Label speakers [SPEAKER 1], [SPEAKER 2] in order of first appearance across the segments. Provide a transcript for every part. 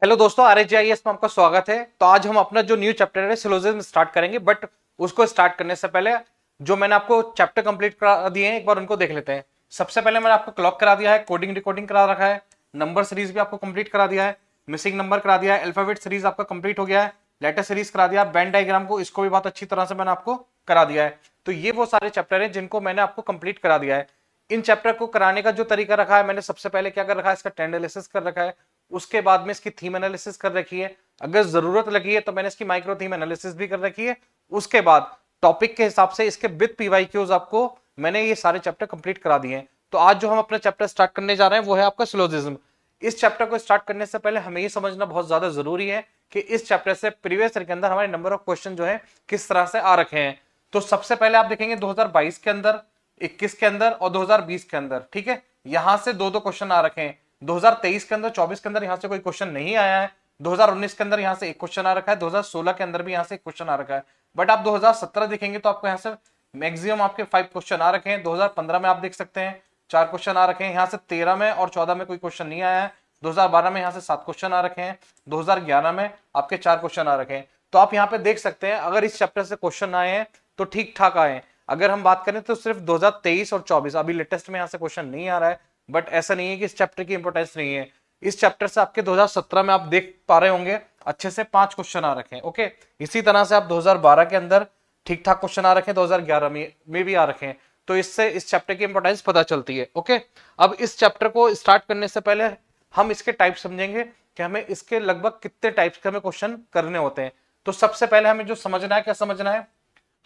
[SPEAKER 1] Hello दोस्तों, RHGIS में आपका स्वागत है। तो आज हम अपना जो न्यू चैप्टर है सिलोजिज्म स्टार्ट करेंगे, बट उसको स्टार्ट करने से पहले जो मैंने आपको चैप्टर कंप्लीट करा दिए हैं एक बार उनको देख लेते हैं। सबसे पहले मैंने आपको क्लॉक करा दिया है, कोडिंग डिकोडिंग करा रखा है, नंबर सीरीज भी आपको कंप्लीट करा दिया है, मिसिंग नंबर करा दिया है, अल्फाबेट सीरीज आपका कंप्लीट हो गया है, लेटर सीरीज करा दिया, बैंड डायग्राम को इसको भी बहुत अच्छी तरह से मैंने आपको करा दिया है। तो ये वो सारे चैप्टर है जिनको मैंने आपको कंप्लीट करा दिया है। इन चैप्टर को कराने का जो तरीका रखा है, मैंने सबसे पहले क्या कर रखा है, इसका ट्रेंड एनालिसिस कर रखा है, उसके बाद में इसकी थीम एनालिसिस कर रखी है, अगर जरूरत लगी है तो मैंने इसकी माइक्रो थीम एनालिसिस भी कर रखी है। उसके बाद टॉपिक के हिसाब से इसके विद पीवाईक्यूज आपको मैंने ये सारे चैप्टर कंप्लीट करा दिए हैं। तो आज जो हम अपना चैप्टर स्टार्ट करने जा रहे हैं वो है आपका सिलोजिज्म। इस चैप्टर को स्टार्ट करने से पहले हमें ये समझना बहुत ज्यादा जरूरी है कि इस चैप्टर से प्रीवियस ईयर के अंदर हमारे नंबर ऑफ क्वेश्चन जो है किस तरह से आ रखे हैं। तो सबसे पहले आप देखेंगे 2022 के अंदर, 21 के अंदर और 2020 के अंदर, ठीक है, यहां से दो दो क्वेश्चन आ रखे हैं। 2023 के अंदर, 24 के अंदर यहां से कोई क्वेश्चन नहीं आया है। 2019 के अंदर यहां से एक क्वेश्चन आ रखा है, 2016 के अंदर भी यहां से एक क्वेश्चन आ रखा है। बट आप 2017 देखेंगे तो आपको यहां से मैक्सिमम आपके 5 क्वेश्चन आ रखे हैं। 2015 में आप देख सकते हैं 4 क्वेश्चन आ रखे हैं, यहां से 13 में और 14 में कोई क्वेश्चन नहीं आया है। 2012 में यहां से 7 क्वेश्चन आ रखे हैं, 2011 में आपके 4 क्वेश्चन आ रखे हैं। तो आप यहां पे देख सकते हैं अगर इस चैप्टर से क्वेश्चन आए हैं तो ठीक ठाक आए हैं। अगर हम बात करें तो सिर्फ 2023 और 24 अभी लेटेस्ट में यहां से क्वेश्चन नहीं आ रहा है, बट ऐसा नहीं है कि इस चैप्टर की इंपोर्टेंस नहीं है। इस चैप्टर से आपके 2017 में आप देख पा रहे होंगे अच्छे से 5 क्वेश्चन आ रखे हैं। ओके, इसी तरह से आप 2012 के अंदर ठीक ठाक क्वेश्चन आ रखे हैं, 2011 में भी आ रखे हैं। तो इससे इस चैप्टर की इंपोर्टेंस पता चलती है। ओके, अब इस चैप्टर को स्टार्ट करने से पहले हम इसके टाइप समझेंगे कि हमें इसके लगभग कितने टाइप्स के हमें क्वेश्चन करने होते हैं। तो सबसे पहले हमें जो समझना है, क्या समझना है,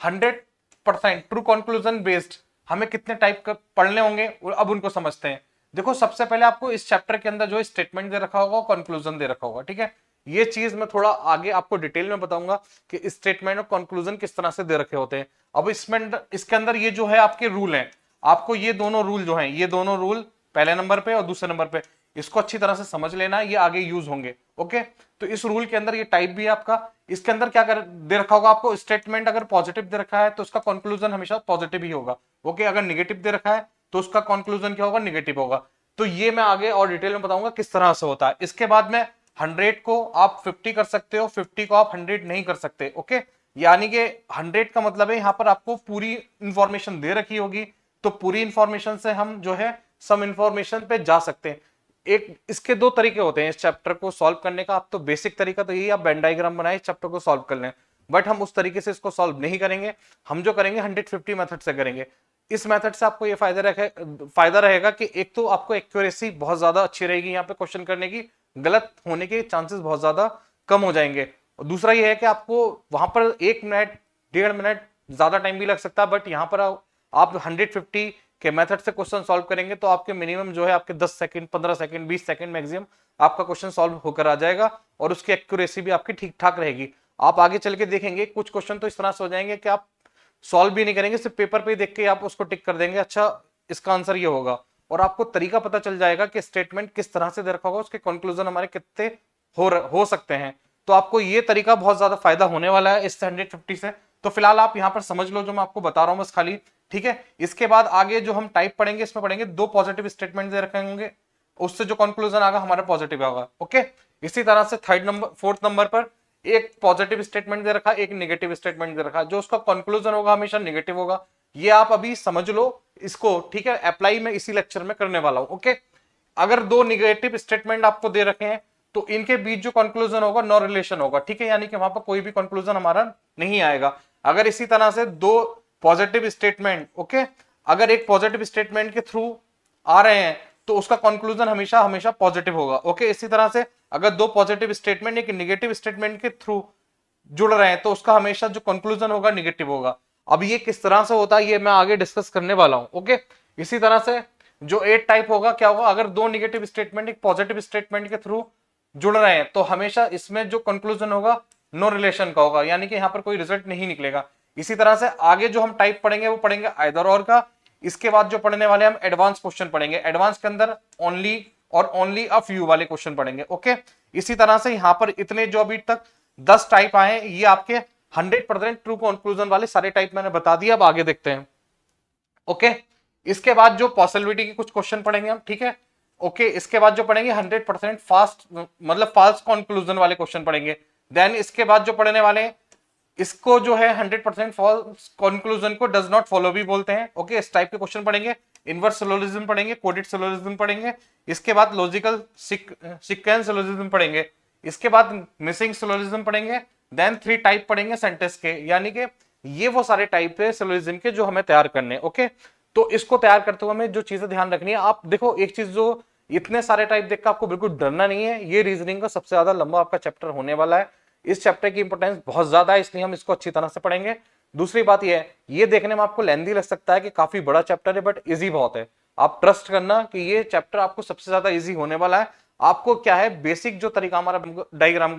[SPEAKER 1] 100% ट्रू कंक्लूजन बेस्ड हमें कितने टाइप का पढ़ने होंगे, अब उनको समझते हैं। देखो, सबसे पहले आपको इस चैप्टर के अंदर जो स्टेटमेंट दे रखा होगा, कंक्लूजन दे रखा होगा, ठीक है। ये चीज मैं थोड़ा आगे आपको डिटेल में बताऊंगा कि स्टेटमेंट और कंक्लूजन किस तरह से दे रखे होते हैं। अब इसमें इसके अंदर ये जो है आपके रूल हैं, आपको ये दोनों रूल जो हैं, ये दोनों रूल पहले नंबर पे और दूसरे नंबर पे, इसको अच्छी तरह से समझ लेना, ये आगे यूज होंगे। ओके, तो इस रूल के अंदर ये टाइप भी है आपका। इसके अंदर क्या कर दे रखा होगा आपको, स्टेटमेंट अगर पॉजिटिव दे रखा है तो उसका कंक्लूजन हमेशा पॉजिटिव ही होगा। ओके, अगर निगेटिव दे रखा है तो उसका कंक्लूजन क्या होगा, निगेटिव होगा। तो ये मैं आगे और डिटेल में बताऊंगा किस तरह से होता है। इसके बाद में 100 को आप 50 कर सकते हो, 50 को आप 100 नहीं कर सकते। ओके, यानी कि 100 का मतलब है यहां पर आपको पूरी इंफॉर्मेशन दे रखी होगी, तो पूरी इंफॉर्मेशन से हम जो है सम इंफॉर्मेशन पे जा सकते हैं। एक इसके दो तरीके होते हैं इस चैप्टर को सॉल्व करने का। आप तो बेसिक तरीका तो यही, आप वेन डायग्राम बनाए इस चैप्टर को सॉल्व कर लें, बट हम उस तरीके से इसको सॉल्व नहीं करेंगे। हम जो करेंगे 150 मेथड से करेंगे। इस मेथड से आपको ये फायदा रहेगा कि एक तो आपको एक्यूरेसी बहुत ज्यादा अच्छी रहेगी, यहाँ पे क्वेश्चन करने की गलत होने के चांसेस बहुत ज्यादा कम हो जाएंगे। और दूसरा ये है कि आपको वहां पर 1 मिनट 1.5 मिनट ज्यादा टाइम भी लग सकता है, बट यहाँ पर आप 150 के मेथड से क्वेश्चन सॉल्व करेंगे तो आपके मिनिमम जो है आपके 10 सेकंड, 15 सेकंड, 20 सेकंड मैक्सिमम आपका क्वेश्चन सॉल्व होकर आ जाएगा, और उसकी एक्यूरेसी भी आपकी ठीक ठाक रहेगी। आप आगे चल के देखेंगे कुछ क्वेश्चन तो इस तरह से हो जाएंगे कि आप सॉल्व भी नहीं करेंगे, सिर्फ पेपर पे देख के आप उसको टिक कर देंगे, अच्छा इसका आंसर ये होगा, और आपको तरीका पता चल जाएगा कि स्टेटमेंट किस तरह से दे रखा होगा, उसके कंक्लूजन हमारे कितने हो सकते हैं। तो आपको ये तरीका बहुत ज्यादा फायदा होने वाला है इससे 150 से। तो फिलहाल आप यहां पर समझ लो जो मैं आपको बता रहा हूं बस खाली, ठीक है। इसके बाद आगे जो हम टाइप पढ़ेंगे, इसमें पढ़ेंगे 2 पॉजिटिव स्टेटमेंट दे रखे होंगे, उससे जो कंक्लूजन आएगा हमारा पॉजिटिव होगा। ओके, इसी तरह से फोर्थ नंबर पर एक पॉजिटिव स्टेटमेंट दे रखा, एक नेगेटिव स्टेटमेंट दे रखा, जो उसका कंक्लूजन होगा हमेशा नेगेटिव होगा। ये आप अभी समझ लो इसको, ठीक है। अप्लाई मैं इसी लेक्चर में करने वाला हूं। ओके, अगर 2 निगेटिव स्टेटमेंट आपको दे रखे हैं तो इनके बीच जो कंक्लूजन होगा नो रिलेशन होगा, ठीक है, यानी कि वहां पर कोई भी कंक्लूजन हमारा नहीं आएगा। अगर इसी तरह से 2 पॉजिटिव स्टेटमेंट, ओके, अगर एक पॉजिटिव स्टेटमेंट के थ्रू आ रहे हैं तो उसका कंक्लूजन हमेशा हमेशा पॉजिटिव होगा। ओके, इसी तरह से अगर 2 पॉजिटिव स्टेटमेंट एक निगेटिव स्टेटमेंट के थ्रू जुड़ रहे हैं तो उसका हमेशा जो कंक्लूजन होगा निगेटिव होगा। अब ये किस तरह से होता है ये मैं आगे डिस्कस करने वाला हूं। ओके, इसी तरह से जो 8 टाइप होगा, क्या होगा, अगर 2 निगेटिव स्टेटमेंट एक पॉजिटिव स्टेटमेंट के थ्रू जुड़ रहे हैं तो हमेशा इसमें जो कंक्लूजन होगा नो रिलेशन का होगा, यानी कि यहां पर कोई रिजल्ट नहीं निकलेगा। इसी तरह से आगे जो हम टाइप पढ़ेंगे वो पढ़ेंगे आइदर और का। इसके बाद जो पढ़ने वाले हम एडवांस क्वेश्चन पढ़ेंगे, एडवांस के अंदर ओनली और ओनली अ फ्यू वाले क्वेश्चन पढ़ेंगे। ओके, इसी तरह से यहां पर इतने जो अभी तक 10 टाइप आए ये आपके 100% ट्रू कंक्लूजन वाले सारे टाइप मैंने बता दिया। अब आगे देखते हैं। ओके, इसके बाद जो पॉसिबिलिटी के कुछ क्वेश्चन पढ़ेंगे हम, ठीक है। ओके, इसके बाद जो पढ़ेंगे 100% फास्ट मतलब फाल्स कंक्लूजन वाले क्वेश्चन पढ़ेंगे। देन इसके बाद जो पढ़ने वाले हैं, इसको जो है 100% फॉल्स कंक्लूजन को डज नॉट फॉलो भी बोलते हैं। ओके, इस टाइप के क्वेश्चन पढ़ेंगे। इनवर्स सिलोजिज्म पढ़ेंगे, कोडेड सिलोजिज्म पढ़ेंगे, इसके बाद लॉजिकल सीक्वेंस सिलोजिज्म पढ़ेंगे, इसके बाद मिसिंग सिलोजिज्म पढ़ेंगे, देन 3 टाइप पढ़ेंगे सेंटेंस के। यानी कि ये वो सारे टाइप है सिलोजिज्म के जो हमें तैयार करने हैं। ओके, तो इसको तैयार करते हुए हमें जो चीजें ध्यान रखनी है, आप देखो एक चीज, जो इतने सारे टाइप देखकर आपको बिल्कुल डरना नहीं है। ये रीजनिंग का सबसे ज्यादा लंबा आपका चैप्टर होने वाला है। इस चैप्टर की इंपोर्टेंस बहुत ज्यादा है, इसलिए हम इसको अच्छी तरह से पढ़ेंगे। दूसरी बात ये है, ये देखने में आपको लेंदी लग सकता है कि काफी बड़ा चैप्टर है, बट इजी बहुत है। आप ट्रस्ट करना कि ये चैप्टर आपको सबसे ज्यादा इजी होने वाला है। आपको क्या है, बेसिक जो तरीका हमारा डायग्राम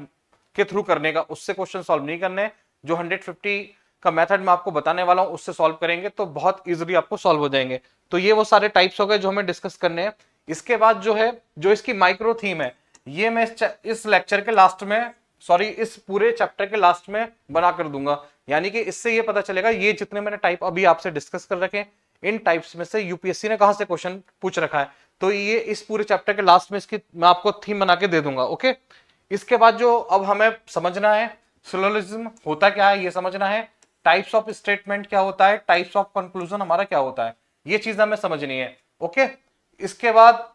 [SPEAKER 1] के थ्रू करने का, उससे क्वेश्चन सॉल्व नहीं करने। जो 150 का मेथड मैं आपको बताने वाला हूं उससे सॉल्व करेंगे तो बहुत इजीली आपको सॉल्व हो जाएंगे। तो ये वो सारे टाइप्स हो गए जो हमें डिस्कस करने हैं। इसके बाद जो है, जो इसकी माइक्रो थीम है, ये मैं इस लेक्चर के लास्ट में, सॉरी इस पूरे चैप्टर के लास्ट में बना कर दूंगा। यानी कि इससे ये पता चलेगा ये जितने मैंने टाइप अभी आपसे डिस्कस कर रखे, इन टाइप्स में से यूपीएससी ने कहां से क्वेश्चन पूछ रखा है, तो ये इस पूरे चैप्टर के लास्ट में इसकी मैं आपको थीम बना के दे दूंगा। ओके, इसके बाद जो अब हमें समझना है, सिलोजिज्म होता क्या है ये समझना है, टाइप्स ऑफ स्टेटमेंट क्या होता है, टाइप्स ऑफ कंक्लूजन हमारा क्या होता है, ये चीज हमें समझनी है। ओके, इसके बाद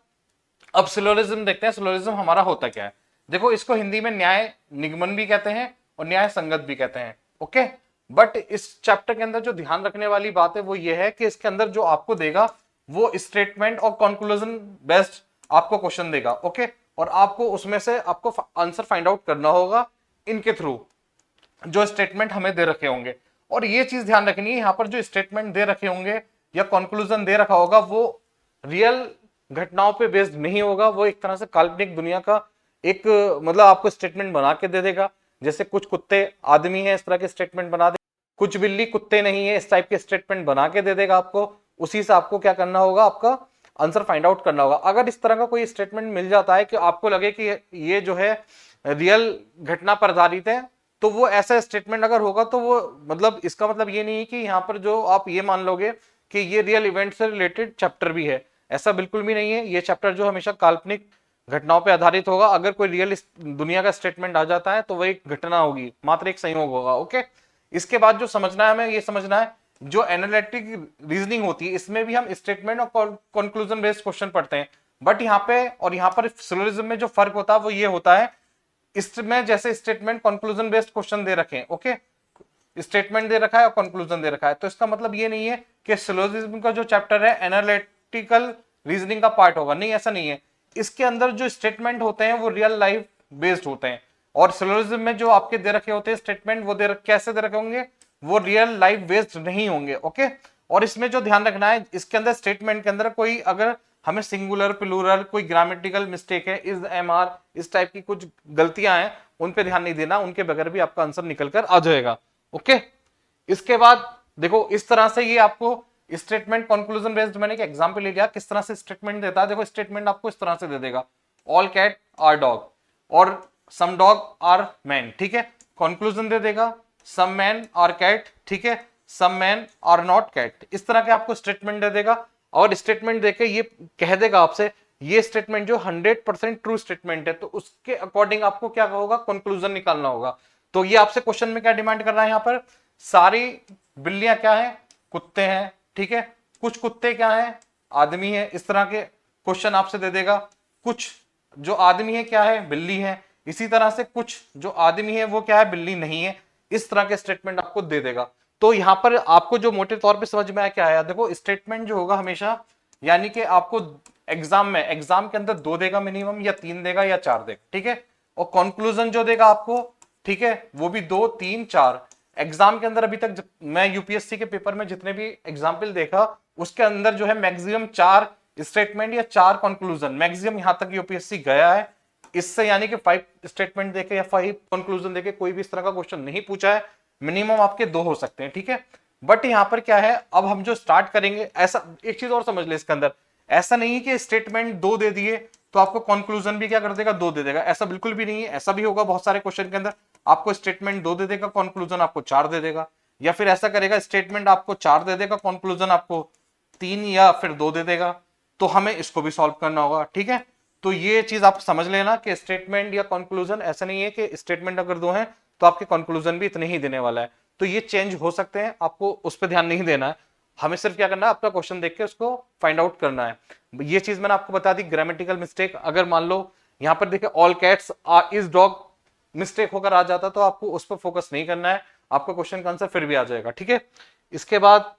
[SPEAKER 1] अब सिलोजिज्म देखते हैं, सिलोजिज्म हमारा होता क्या है। देखो, इसको हिंदी में न्याय निगमन भी कहते हैं और न्याय संगत भी कहते हैं। ओके, बट इस चैप्टर के अंदर जो ध्यान रखने वाली बात है वो ये है कि इसके अंदर जो आपको देगा वो स्टेटमेंट और कंक्लूजन बेस्ड आपको क्वेश्चन देगा। ओके, और आपको उसमें से आपको आंसर फाइंड आउट करना होगा इनके थ्रू, जो स्टेटमेंट हमें दे रखे होंगे। और ये चीज ध्यान रखनी है, यहां पर जो स्टेटमेंट दे रखे होंगे या कंक्लूजन दे रखा होगा वो रियल घटनाओं पे बेस्ड नहीं होगा, वो एक तरह से काल्पनिक दुनिया का एक मतलब आपको स्टेटमेंट बना के दे देगा। जैसे कुछ कुत्ते आदमी है, इस तरह के स्टेटमेंट बना दे, कुछ बिल्ली कुत्ते नहीं है, इस टाइप के स्टेटमेंट बना के दे देगा आपको। उसी से आपको क्या करना होगा, आपका आंसर फाइंड आउट करना होगा। अगर इस तरह का कोई स्टेटमेंट मिल जाता है कि आपको लगे कि ये जो है रियल घटना पर आधारित है, तो वो ऐसा स्टेटमेंट अगर होगा तो वो मतलब इसका मतलब ये नहीं है कि यहाँ पर जो आप ये मान लोगे कि ये रियल इवेंट से रिलेटेड चैप्टर भी है, ऐसा बिल्कुल भी नहीं है। ये चैप्टर जो हमेशा काल्पनिक घटनाओं पे आधारित होगा। अगर कोई रियल दुनिया का स्टेटमेंट आ जाता है तो वो एक घटना होगी, मात्र एक संयोग होगा। ओके, इसके बाद जो समझना है हमें, ये समझना है जो एनालिटिक रीजनिंग होती है, इसमें भी हम स्टेटमेंट और कंक्लूजन बेस्ड क्वेश्चन पढ़ते हैं। बट यहाँ पे और यहाँ पर सिलोजिज्म में जो फर्क होता है वो ये होता है, इसमें जैसे स्टेटमेंट कंक्लूजन बेस्ड क्वेश्चन दे रखे हैं, ओके, स्टेटमेंट दे रखा है और कंक्लूजन दे रखा है, तो इसका मतलब ये नहीं है कि सिलोजिज्म का जो चैप्टर है एनालिटिकल रीजनिंग का पार्ट होगा, नहीं, ऐसा नहीं है। इसके अंदर जो स्टेटमेंट होते हैं वो रियल लाइफ बेस्ड होते हैं, और सिलोजिज्म में जो आपके दे रखे होते हैं स्टेटमेंट, वो कैसे दे रखे होंगे, वो रियल लाइफ बेस्ड नहीं होंगे। ओके, और इसमें जो ध्यान रखना है, इसके अंदर स्टेटमेंट के अंदर कोई अगर हमें सिंगुलर प्लूरल कोई ग्रामेटिकल मिस्टेक है, इज एम आर, इस टाइप की कुछ गलतियां हैं, उन पे ध्यान नहीं देना, उनके बगैर भी आपका आंसर निकल कर आ जाएगा। ओके, इसके बाद देखो इस तरह से ये आपको स्टेटमेंट कंक्लूजन बेस्ड, मैंने एक एग्जांपल ले लिया किस तरह से स्टेटमेंट देता है। देखो स्टेटमेंट आपको इस तरह से दे देगा, ऑल कैट आर डॉग और सम डॉग आर मैन, ठीक है। कंक्लूजन दे देगा सम मैन आर कैट, ठीक है, सम मैन आर नॉट कैट, इस तरह के आपको स्टेटमेंट दे देगा। और स्टेटमेंट देके ये कह देगा आपसे ये स्टेटमेंट जो 100% ट्रू स्टेटमेंट है, तो उसके अकॉर्डिंग आपको क्या होगा, कंक्लूजन निकालना होगा। तो ये आपसे क्वेश्चन में क्या डिमांड कर रहा है, यहाँ पर सारी बिल्लियां क्या है, कुत्ते हैं, ठीक है, कुछ कुत्ते क्या है, आदमी है, इस तरह के क्वेश्चन आपसे दे देगा। कुछ जो आदमी है क्या है, बिल्ली है, इसी तरह से कुछ जो आदमी है वो क्या है, बिल्ली नहीं है, इस तरह के स्टेटमेंट आपको दे देगा। तो यहां पर आपको जो मोटे तौर पे समझ में आया क्या आया, देखो स्टेटमेंट जो होगा हमेशा, यानी कि आपको एग्जाम के अंदर 2 देगा मिनिमम, या 3 देगा या 4 देगा, ठीक है। और कंक्लूजन जो देगा आपको, ठीक है, वो भी 2, 3, 4। एग्जाम के अंदर अभी तक मैं यूपीएससी के पेपर में जितने भी एग्जाम्पल देखा, उसके अंदर जो है मैक्सिमम 4 स्टेटमेंट या 4 कंक्लूजन मैक्सिमम यहां तक यूपीएससी गया है। इससे यानी कि 5 स्टेटमेंट देके या 5 कंक्लूजन देके कोई भी इस तरह का क्वेश्चन नहीं पूछा है, मिनिमम आपके 2 हो सकते हैं, ठीक है। बट यहां पर क्या है, अब हम जो स्टार्ट करेंगे, ऐसा एक चीज और समझ ले इसके अंदर, ऐसा नहीं है कि स्टेटमेंट 2 दे दिए तो आपको कंक्लूजन भी क्या कर देगा, 2 दे देगा, ऐसा बिल्कुल भी नहीं है। ऐसा भी होगा बहुत सारे क्वेश्चन के अंदर, आपको स्टेटमेंट 2 दे देगा, कंक्लूजन आपको 4 दे देगा, या फिर ऐसा करेगा स्टेटमेंट आपको 4 दे देगा, कंक्लूजन आपको 3 या फिर 2 दे देगा, तो हमें इसको भी सॉल्व करना होगा, ठीक है। तो ये चीज आप समझ लेना कि स्टेटमेंट या कंक्लूजन ऐसा नहीं है कि स्टेटमेंट अगर दो हैं तो आपके कंक्लूजन भी इतने ही देने वाला है, तो ये चेंज हो सकते हैं, आपको उस पर ध्यान नहीं देना है। हमें सिर्फ क्या करना है, अपना क्वेश्चन देख के उसको फाइंड आउट करना है। ये चीज मैंने आपको बता दी। ग्रामेटिकल मिस्टेक, अगर मान लो यहां पर देखिए all cats are is dog mistake होकर आ जाता तो आपको उस पर फोकस नहीं करना है, आपका क्वेश्चन का आंसर फिर भी आ जाएगा, ठीक है। इसके बाद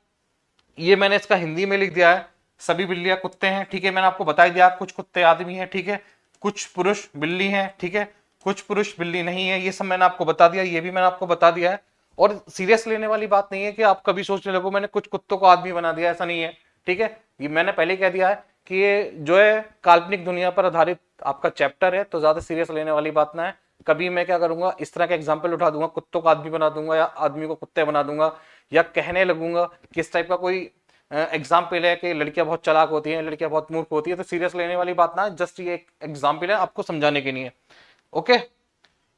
[SPEAKER 1] ये मैंने इसका हिंदी में लिख दिया है, सभी बिल्लियां कुत्ते हैं, ठीक है। मैंने आपको बता दिया कुछ कुत्ते आदमी हैं, ठीक है, कुछ पुरुष बिल्ली हैं, ठीक है, कुछ पुरुष बिल्ली नहीं है, ये सब मैंने आपको बता दिया, ये भी मैंने आपको बता दिया है। और सीरियस लेने वाली बात नहीं है कि आप कभी सोचने लगो मैंने कुछ कुत्तों को आदमी बना दिया, ऐसा नहीं है, ठीक है। ये मैंने पहले कह दिया है कि ये जो है काल्पनिक दुनिया पर आधारित आपका चैप्टर है, तो ज्यादा सीरियस लेने वाली बात ना है। कभी मैं क्या करूंगा, इस तरह का एग्जाम्पल उठा दूंगा, कुत्तों को आदमी बना दूंगा या आदमी को कुत्ते बना दूंगा, या कहने लगूंगा कि इस टाइप का कोई एग्जाम्पल है कि लड़कियां बहुत चालाक होती हैं, लड़कियां बहुत मूर्ख होती है, तो सीरियस लेने वाली बात ना है, जस्ट ये एक एग्जाम्पल है आपको समझाने के लिए, ओके।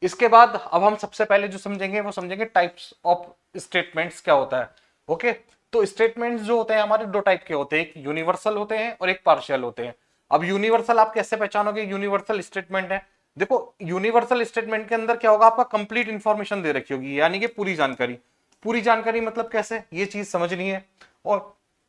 [SPEAKER 1] इसके बाद अब हम सबसे पहले जो समझेंगे वो समझेंगे टाइप्स ऑफ स्टेटमेंट्स क्या होता है, ओके। तो स्टेटमेंट्स जो होते हैं हमारे दो टाइप के होते हैं, एक यूनिवर्सल होते हैं और एक पार्शियल होते हैं। अब यूनिवर्सल आप कैसे पहचानोगे यूनिवर्सल स्टेटमेंट है, देखो यूनिवर्सल स्टेटमेंट के अंदर क्या होगा, आपका कंप्लीट इंफॉर्मेशन दे रखी होगी, यानी कि पूरी जानकारी। पूरी जानकारी मतलब कैसे, ये चीज समझनी है। और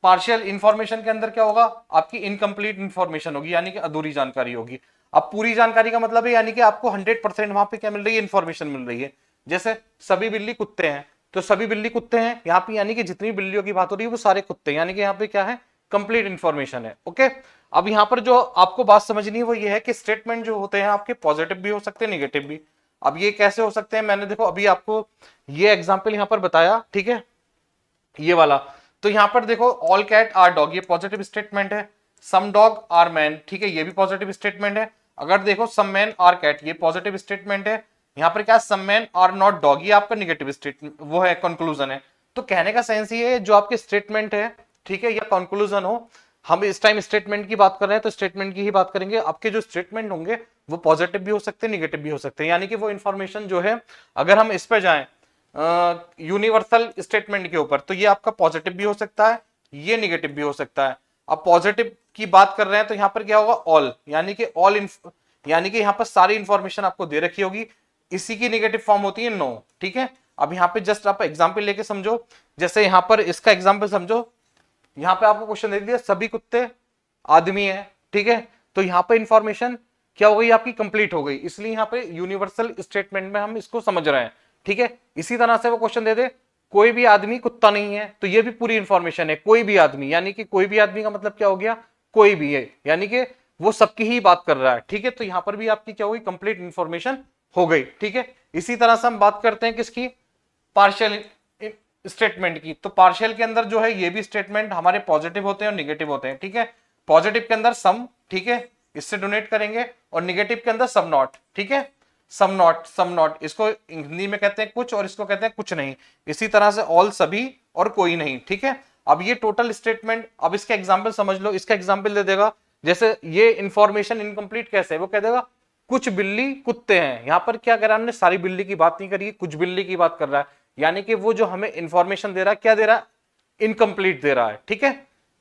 [SPEAKER 1] पार्शियल इंफॉर्मेशन के अंदर क्या होगा, आपकी इनकम्प्लीट इंफॉर्मेशन होगी, यानी कि अधूरी जानकारी होगी। अब पूरी जानकारी का मतलब है यानी कि आपको 100% वहां पे क्या मिल रही है, इंफॉर्मेशन मिल रही है। जैसे सभी बिल्ली कुत्ते हैं, तो सभी बिल्ली कुत्ते हैं यहाँ पे, यानी कि जितनी बिल्लियों की बात हो रही है वो सारे कुत्ते हैं, यानी कि यहाँ पे क्या है, कंप्लीट इंफॉर्मेशन है, ओके। अब यहाँ पर जो आपको बात समझनी है वो ये है कि स्टेटमेंट जो होते हैं आपके पॉजिटिव भी हो सकते हैं, निगेटिव भी। अब ये कैसे हो सकते हैं, मैंने देखो अभी आपको ये एग्जाम्पल यहाँ पर बताया, ठीक है, ये वाला। तो यहां पर देखो ऑल कैट आर डॉग, ये पॉजिटिव स्टेटमेंट है। सम डॉग आर मैन, ठीक है, ये भी पॉजिटिव स्टेटमेंट है। अगर देखो सम मैन आर कैट, ये पॉजिटिव स्टेटमेंट है। यहां पर क्या, सम मैन आर नॉट डॉग, ये आपका निगेटिव स्टेटमेंट वो है, कंक्लूजन है। तो कहने का सेंस ये है, जो आपके स्टेटमेंट है, ठीक है, या कंक्लूजन हो, हम इस टाइम स्टेटमेंट की बात कर रहे हैं तो स्टेटमेंट की ही बात करेंगे। आपके जो स्टेटमेंट होंगे वो पॉजिटिव भी हो सकते हैं, निगेटिव भी हो सकते हैं, यानी कि वो इंफॉर्मेशन जो है, अगर हम इस पर जाएं यूनिवर्सल स्टेटमेंट के ऊपर, तो ये आपका पॉजिटिव भी हो सकता है, ये निगेटिव भी हो सकता है। अब पॉजिटिव की बात कर रहे हैं तो यहां पर क्या होगा, ऑल, यानी कि ऑल, यानी कि यहां पर सारी इंफॉर्मेशन आपको दे रखी होगी। इसी की निगेटिव फॉर्म होती है नो, ठीक है। अब यहां पे जस्ट आप एग्जांपल लेके समझो, जैसे यहां पर इसका एग्जांपल समझो, यहां पे आपको क्वेश्चन दे दिया सभी कुत्ते आदमी है, ठीक है। तो यहां पे इंफॉर्मेशन क्या हो गई, आपकी कंप्लीट हो गई, इसलिए यहां पे यूनिवर्सल स्टेटमेंट में हम इसको समझ रहे हैं, ठीक है। इसी तरह से वो क्वेश्चन दे दे कोई भी आदमी कुत्ता नहीं है, तो ये भी पूरी इंफॉर्मेशन है, कोई भी आदमी, यानी कि कोई भी आदमी का मतलब क्या हो गया, कोई भी है, यानी कि वो सबकी ही बात कर रहा है, ठीक है। तो यहां पर भी आपकी क्या होगी, कंप्लीट इंफॉर्मेशन हो गई, ठीक है। इसी तरह से हम बात करते हैं किसकी, पार्शियल स्टेटमेंट की। तो पार्शियल के अंदर जो है ये भी स्टेटमेंट हमारे पॉजिटिव होते हैं और निगेटिव होते हैं, ठीक है। पॉजिटिव के अंदर सम, ठीक है, इससे डोनेट करेंगे, और निगेटिव के अंदर सम नॉट, ठीक है, सम नॉट, सम नॉट, इसको हिंदी में कहते हैं कुछ और इसको कहते हैं कुछ नहीं। इसी तरह से ऑल, सभी, और कोई नहीं, ठीक है। अब ये टोटल स्टेटमेंट, अब इसका एग्जाम्पल समझ लो, इसका एग्जाम्पल दे देगा, जैसे ये इंफॉर्मेशन इनकम्प्लीट कैसे है, वो कह देगा कुछ बिल्ली कुत्ते हैं। यहां पर क्या कर रहा है, हमने सारी बिल्ली की बात नहीं करी, कुछ बिल्ली की बात कर रहा है, यानी कि वो जो हमें इंफॉर्मेशन दे रहा है, क्या दे रहा है, इनकम्प्लीट दे रहा है, ठीक है।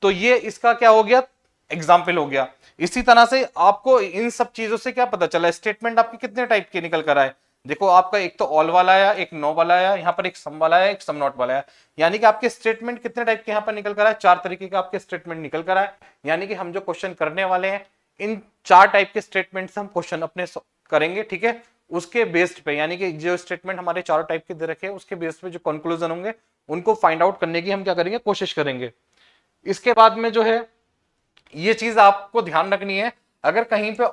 [SPEAKER 1] तो ये इसका क्या हो गया, एग्जाम्पल हो गया। इसी तरह से आपको इन सब चीजों से क्या पता चला, स्टेटमेंट आपके कितने टाइप के निकल कर आए। देखो आपका एक तो ऑल वाला आया, एक नो वाला आया, यहाँ पर एक सम वाला आया, एक सम नॉट वाला आया, यानी कि आपके स्टेटमेंट कितने टाइप के यहाँ पर निकल कर आए, 4 तरीके के आपके स्टेटमेंट निकल कर आए। यानी कि हम जो क्वेश्चन करने वाले हैं, इन 4 टाइप के स्टेटमेंट से हम क्वेश्चन अपने करेंगे, ठीक है। उसके बेस्ड पे, यानी कि जो स्टेटमेंट हमारे 4 टाइप के दे रखे हैं, उसके बेस्ड पे जो कंक्लूजन होंगे उनको फाइंड आउट करने की हम क्या करेंगे, कोशिश करेंगे। इसके बाद में जो है ये चीज आपको ध्यान रखनी है, अगर कहीं पे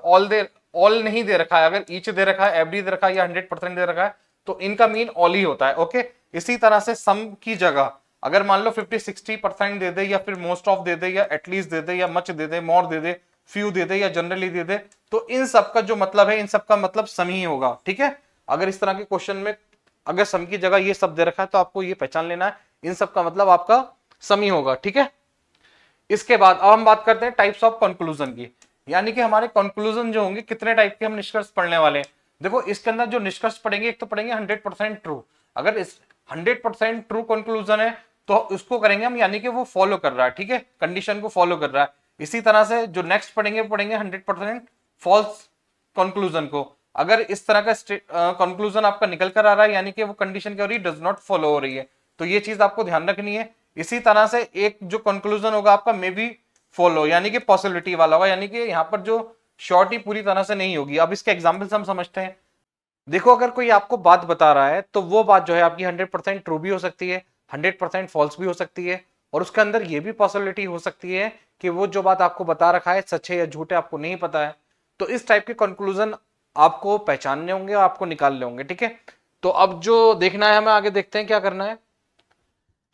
[SPEAKER 1] ऑल नहीं दे रखा है, अगर ईच दे रखा है, एवरी दे रखा है, या 100% दे रखा है, तो इनका मीन ऑल ही होता है, ओके। इसी तरह से सम की जगह अगर मान लो 50-60% दे दे, या फिर मोस्ट ऑफ दे दे, या एटलीस्ट दे दे, या much they they, more they they, few दे दे, या जनरली दे दे, तो इन सब का जो मतलब है, इन सब का मतलब सम ही होगा, ठीक है। अगर इस तरह के क्वेश्चन में अगर सम की जगह ये सब दे रखा है, तो आपको ये पहचान लेना है, इन सब का मतलब आपका सम ही होगा, ठीक है। इसके बाद अब हम बात करते हैं टाइप्स ऑफ कंक्लूजन की, यानी कि हमारे कंक्लूजन जो होंगे कितने टाइप के हम निष्कर्ष पढ़ने वाले हैं। देखो इसके अंदर जो निष्कर्ष पढ़ेंगे, एक तो पढ़ेंगे 100% ट्रू। अगर इस 100% ट्रू कंक्लूजन है तो उसको करेंगे हम, यानी कि वो फॉलो कर रहा है, ठीक है, कंडीशन को फॉलो कर रहा है। इसी तरह से जो नेक्स्ट पढ़ेंगे 100% फॉल्स कंक्लूजन को। अगर इस तरह का कंक्लूजन आपका निकल कर आ रहा है यानी कि वो कंडीशन क्या हो रही है, डज नॉट फॉलो हो रही है, तो ये चीज आपको ध्यान रखनी है। इसी तरह से एक जो कंक्लूजन होगा आपका मे बी फॉलो यानी कि पॉसिबिलिटी वाला होगा, यानी कि यहाँ पर जो श्योरिटी पूरी तरह से नहीं होगी। अब इसके एग्जाम्पल्स हम समझते हैं। देखो अगर कोई आपको बात बता रहा है तो वो बात जो है आपकी 100% ट्रू भी हो सकती है, 100% फॉल्स भी हो सकती है, और उसके अंदर ये भी पॉसिबिलिटी हो सकती है कि वो जो बात आपको बता रखा है सच है या झूठ है, आपको नहीं पता है। तो इस टाइप के कंक्लूजन आपको पहचानने होंगे और आपको निकालने होंगे, ठीक है। तो अब जो देखना है हमें, आगे देखते हैं क्या करना है।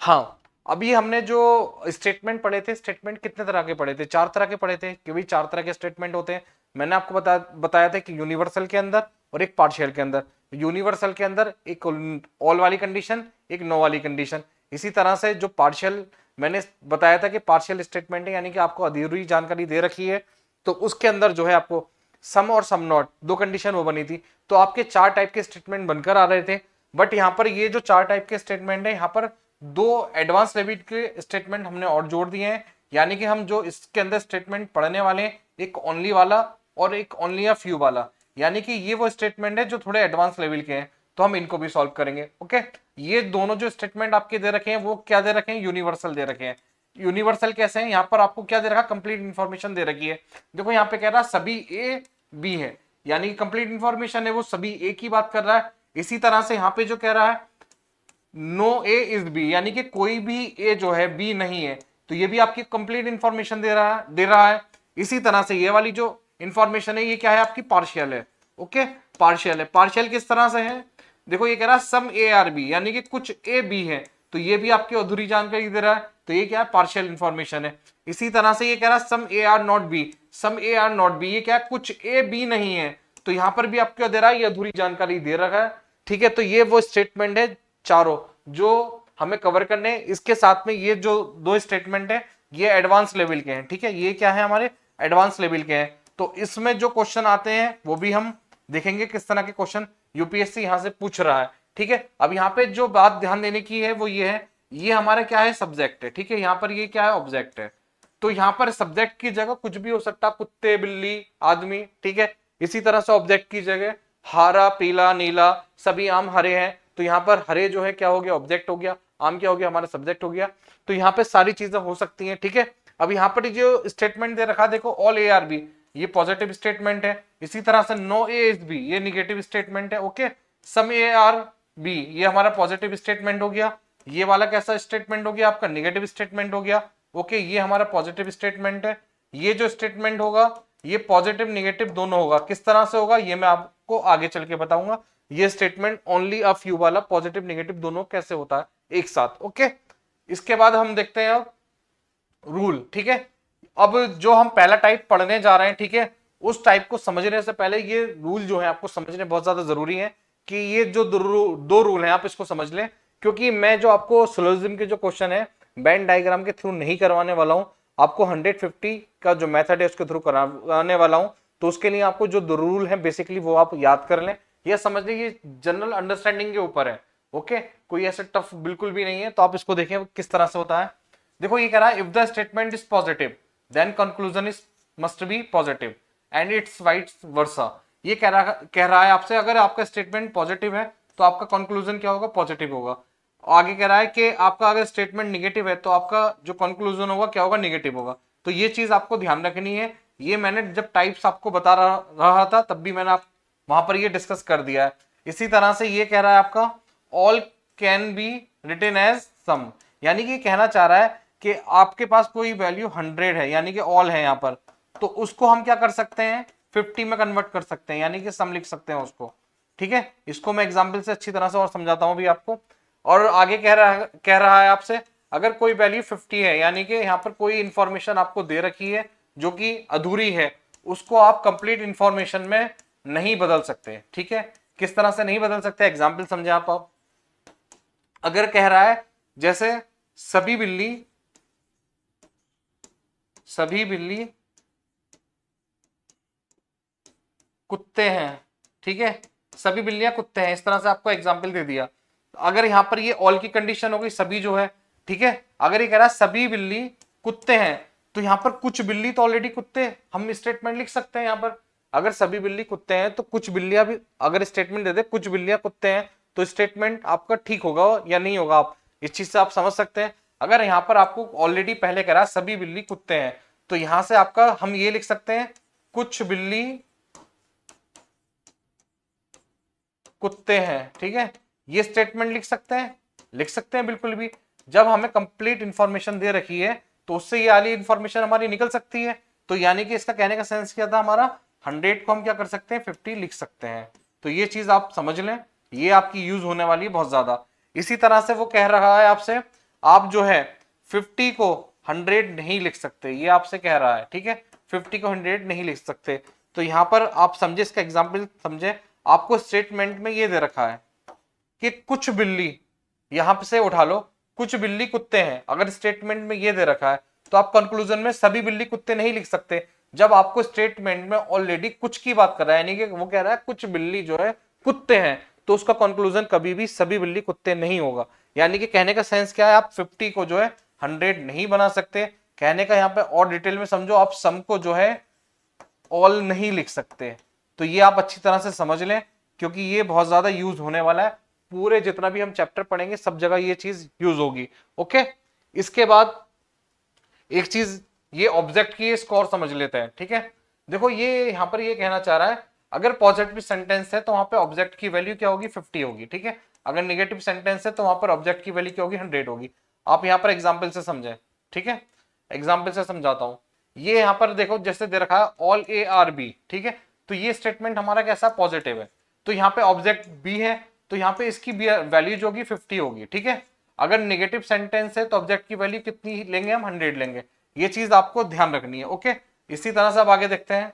[SPEAKER 1] हाँ, अभी हमने जो स्टेटमेंट पढ़े थे, स्टेटमेंट कितने तरह के पढ़े थे, 4 तरह के पढ़े थे, क्योंकि 4 तरह के स्टेटमेंट होते हैं। मैंने आपको बताया था कि यूनिवर्सल के अंदर और एक पार्शियल के अंदर। यूनिवर्सल के अंदर एक ऑल वाली कंडीशन, एक नो वाली कंडीशन। इसी तरह से जो पार्शियल मैंने बताया था कि पार्शियल स्टेटमेंट है यानी कि आपको अधूरी जानकारी दे रखी है, तो उसके अंदर जो है आपको सम और सम नॉट 2 कंडीशन वो बनी थी। तो आपके 4 टाइप के स्टेटमेंट बनकर आ रहे थे। बट यहाँ पर ये जो 4 टाइप के स्टेटमेंट है, यहाँ पर 2 एडवांस लेवल के स्टेटमेंट हमने और जोड़ दिए हैं। यानी कि हम जो इसके अंदर स्टेटमेंट पढ़ने वाले हैं, एक ओनली वाला और एक ओनली अ फ्यू वाला, यानी कि ये वो स्टेटमेंट है जो थोड़े एडवांस लेवल के हैं, तो हम इनको भी सॉल्व करेंगे। ओके, ये दोनों जो स्टेटमेंट आपके दे रखे हैं वो क्या दे रखे हैं, यूनिवर्सल दे रखे हैं। यूनिवर्सल कैसे हैं, यहाँ पर आपको क्या दे रखा, कंप्लीट इंफॉर्मेशन दे रखी है। देखो यहाँ पे कह रहा सभी ए बी है, यानी कंप्लीट इंफॉर्मेशन है, वो सभी ए की बात कर रहा है। इसी तरह से यहाँ पे जो कह रहा है नो ए इज बी, यानी कि कोई भी ए जो है बी नहीं है, तो ये भी आपकी कंप्लीट इंफॉर्मेशन दे रहा है। इसी तरह से ये वाली जो इंफॉर्मेशन है ये क्या है, आपकी पार्शियल है। ओके, पार्शियल है। पार्शियल किस तरह से है, देखो ये कह रहा है सम ए आर बी, यानी कि कुछ ए बी है, तो ये भी आपकी अधूरी जानकारी दे रहा है, तो ये क्या है, पार्शियल इंफॉर्मेशन है। इसी तरह से ये कह रहा है some A are not B, some A are not B, ये क्या है, कुछ ए बी नहीं है, तो यहां पर भी आपको दे रहा है, ये अधूरी जानकारी दे रखा है। ठीक है, तो ये वो स्टेटमेंट है चारों जो हमें कवर करने हैं। इसके साथ में ये जो 2 स्टेटमेंट है ये एडवांस लेवल के हैं। ठीक है, ये क्या है, हमारे एडवांस लेवल के हैं। तो इसमें जो क्वेश्चन आते हैं वो भी हम देखेंगे किस तरह के क्वेश्चन यूपीएससी यहां से पूछ रहा है। ठीक है, अब यहाँ पे जो बात ध्यान देने की है वो ये है, ये हमारा क्या है, सब्जेक्ट है। ठीक है, यहाँ पर ये क्या है, ऑब्जेक्ट है। तो यहाँ पर सब्जेक्ट की जगह कुछ भी हो सकता है, कुत्ते, बिल्ली, आदमी। ठीक है, इसी तरह से ऑब्जेक्ट की जगह हरा, पीला, नीला, सभी आम हरे हैं, तो यहाँ पर हरे जो है क्या हो गया, ऑब्जेक्ट हो गया, आम क्या हो गया, हमारा सब्जेक्ट हो गया। तो यहाँ पे सारी चीजें हो सकती हैं। ठीक है, अब यहाँ पर जो स्टेटमेंट दे रखा, देखो ऑल ए आर बी, ये पॉजिटिव स्टेटमेंट है। इसी तरह से नो ए इज बी, ये निगेटिव स्टेटमेंट है। Okay, some A are B, ये हमारा पॉजिटिव स्टेटमेंट हो गया। ये वाला कैसा स्टेटमेंट हो गया, आपका निगेटिव स्टेटमेंट हो गया। ओके, ये हमारा पॉजिटिव स्टेटमेंट है। ये जो स्टेटमेंट होगा ये पॉजिटिव निगेटिव दोनों होगा। किस तरह से होगा ये मैं आपको आगे चल के बताऊंगा। ये स्टेटमेंट ओनली अ फ्यू वाला पॉजिटिव निगेटिव दोनों कैसे होता है एक साथ। ओके, इसके बाद हम देखते हैं अब रूल। ठीक है, अब जो हम पहला टाइप पढ़ने जा रहे हैं, ठीक है, उस टाइप को समझने से पहले ये रूल जो है आपको समझने बहुत ज्यादा जरूरी है कि ये जो 2 रूल हैं आप इसको समझ लें, क्योंकि मैं जो आपको सिलोजिज्म के जो क्वेश्चन है वेन डायग्राम के थ्रू नहीं करवाने वाला हूं, आपको 150 का जो मेथड है उसके थ्रू कराने वाला हूं। तो उसके लिए आपको जो 2 रूल है बेसिकली वो आप याद कर लें, यह समझ लें, ये जनरल अंडरस्टैंडिंग के ऊपर है। ओके, कोई ऐसे टफ बिल्कुल भी नहीं है, तो आप इसको देखें किस तरह से होता है। देखो ये कह रहा है if the statement is positive then conclusion is must be positive and it's vice versa. ये कह रहा है आपसे, अगर आपका स्टेटमेंट पॉजिटिव है तो आपका कंक्लूजन क्या होगा, पॉजिटिव होगा। आगे कह रहा है कि आपका अगर स्टेटमेंट निगेटिव है तो आपका जो कंक्लूजन होगा क्या होगा, निगेटिव होगा। तो ये चीज आपको ध्यान रखनी है। ये मैंने जब टाइप्स आपको बता रहा था तब भी मैंने आप वहां पर ये डिस्कस कर दिया है। इसी तरह से ये कह रहा है आपका all can be written as some, यानी कि कहना चाह रहा है कि आपके पास कोई वैल्यू 100 है, यानी कि ऑल है यहाँ पर, तो उसको हम क्या कर सकते हैं, 50 में कन्वर्ट कर सकते हैं, यानी कि सम लिख सकते हैं उसको। ठीक है, इसको मैं एग्जाम्पल से अच्छी तरह से और समझाता हूं भी आपको। और आगे कह रहा है आपसे अगर कोई वैल्यू 50 है, यानी कि यहाँ पर कोई इंफॉर्मेशन आपको दे रखी है जो कि अधूरी है, उसको आप कंप्लीट इंफॉर्मेशन में नहीं बदल सकते। ठीक है, किस तरह से नहीं बदल सकते, एग्जाम्पल समझे आप। अगर कह रहा है जैसे सभी बिल्ली कुत्ते हैं, ठीक है, सभी बिल्लियां कुत्ते हैं, इस तरह से आपको एग्जाम्पल दे दिया। अगर यहां पर ये ऑल की कंडीशन हो गई, सभी जो है, ठीक है, अगर ये कह रहा है सभी बिल्ली कुत्ते हैं, तो यहाँ पर कुछ बिल्ली तो ऑलरेडी कुत्ते, हम स्टेटमेंट लिख सकते हैं यहाँ पर, अगर सभी बिल्ली कुत्ते हैं तो कुछ बिल्लियां भी, अगर स्टेटमेंट दे दे कुछ बिल्लियां कुत्ते हैं, तो स्टेटमेंट आपका ठीक होगा या नहीं होगा, आप इस चीज से आप समझ सकते हैं। अगर यहाँ पर आपको ऑलरेडी पहले कह रहा सभी बिल्ली कुत्ते हैं, तो यहां से आपका हम ये लिख सकते हैं कुछ बिल्ली कुत्ते हैं, ठीक है, ये स्टेटमेंट लिख सकते हैं बिल्कुल भी। जब हमें कंप्लीट इंफॉर्मेशन दे रखी है तो उससे ये वाली इंफॉर्मेशन हमारी निकल सकती है। तो यानी कि इसका कहने का सेंस क्या था हमारा, 100 को हम क्या कर सकते हैं 50 लिख सकते हैं। तो ये चीज आप समझ लें, ये आपकी यूज होने वाली है बहुत ज्यादा। इसी तरह से वो कह रहा है आपसे, आप जो है 50 को 100 नहीं लिख सकते, ये आपसे कह रहा है, ठीक है, 50 को 100 नहीं लिख सकते। तो यहां पर आप समझे, इसका एग्जाम्पल समझे, आपको स्टेटमेंट में ये दे रखा है कि कुछ बिल्ली, यहां से उठा लो कुछ बिल्ली कुत्ते हैं, अगर स्टेटमेंट में ये दे रखा है तो आप कंक्लूजन में सभी बिल्ली कुत्ते नहीं लिख सकते। जब आपको स्टेटमेंट में ऑलरेडी कुछ की बात कर रहा है, यानी कि वो कह रहा है कुछ बिल्ली जो है कुत्ते हैं, तो उसका कंक्लूजन कभी भी सभी बिल्ली कुत्ते नहीं होगा। यानी कि कहने का सेंस क्या है, आप 50 को जो है 100 नहीं बना सकते। कहने का यहाँ पे और डिटेल में समझो, आप सम को जो है ऑल नहीं लिख सकते। तो ये आप अच्छी तरह से समझ लें, क्योंकि ये बहुत ज्यादा यूज होने वाला है, पूरे जितना भी हम चैप्टर पढ़ेंगे सब जगह ये चीज यूज होगी। ओके, इसके बाद एक चीज ये ऑब्जेक्ट की स्कोर समझ लेते हैं, ठीक है। देखो ये यहां पर ये कहना चाह रहा है, अगर पॉजिटिव सेंटेंस है तो वहां पे ऑब्जेक्ट की वैल्यू क्या होगी 50 होगी, ठीक है। अगर नेगेटिव सेंटेंस है तो वहां पर ऑब्जेक्ट की वैल्यू क्या होगी 100 होगी। आप यहां पर एग्जाम्पल से समझें, ठीक है, एग्जाम्पल से समझाता हूं। ये यहां पर देखो जैसे दे रखा है ऑल ए आर बी, ठीक है, तो ये स्टेटमेंट हमारा कैसा पॉजिटिव है, तो यहाँ पे ऑब्जेक्ट बी है, तो यहाँ पे इसकी वैल्यू जो होगी 50 होगी, ठीक है। अगर नेगेटिव सेंटेंस है तो ऑब्जेक्ट की वैल्यू कितनी लेंगे हम 100 लेंगे, ये चीज आपको ध्यान रखनी है। ओके, इसी तरह से अब आगे देखते हैं।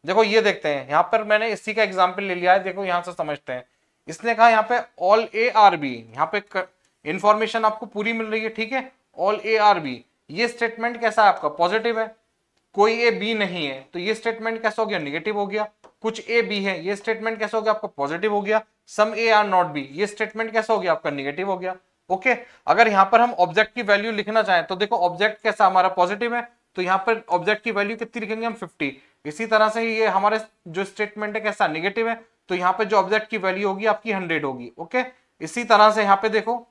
[SPEAKER 1] देखो ये देखते हैं, यहाँ पर मैंने इसी का एग्जाम्पल ले लिया है, देखो यहाँ से समझते हैं। इसने कहा यहाँ पे ऑल ए आर बी, यहाँ पे इंफॉर्मेशन आपको पूरी मिल रही है, ठीक है, ऑल ए आर बी, ये स्टेटमेंट कैसा है आपका पॉजिटिव है, कोई ए बी नहीं है, तो ये स्टेटमेंट कैसा हो गया निगेटिव हो गया। कुछ ए बी है, ये स्टेटमेंट कैसा हो गया आपका पॉजिटिव हो गया। सम ए आर नॉट बी, ये स्टेटमेंट कैसा हो गया आपका निगेटिव हो गया। ओके, अगर यहाँ पर हम ऑब्जेक्ट की वैल्यू लिखना चाहें तो देखो ऑब्जेक्ट कैसा हमारा पॉजिटिव है, तो यहाँ पर ऑब्जेक्ट की वैल्यू कितनी लिखेंगे हम 50। इसी तरह से ये हमारे जो स्टेटमेंट है कैसा निगेटिव है, तो यहाँ पे जो ऑब्जेक्ट की वैल्यू होगी आपकी 100 होगी। ओके, इसी तरह से यहाँ पे देखो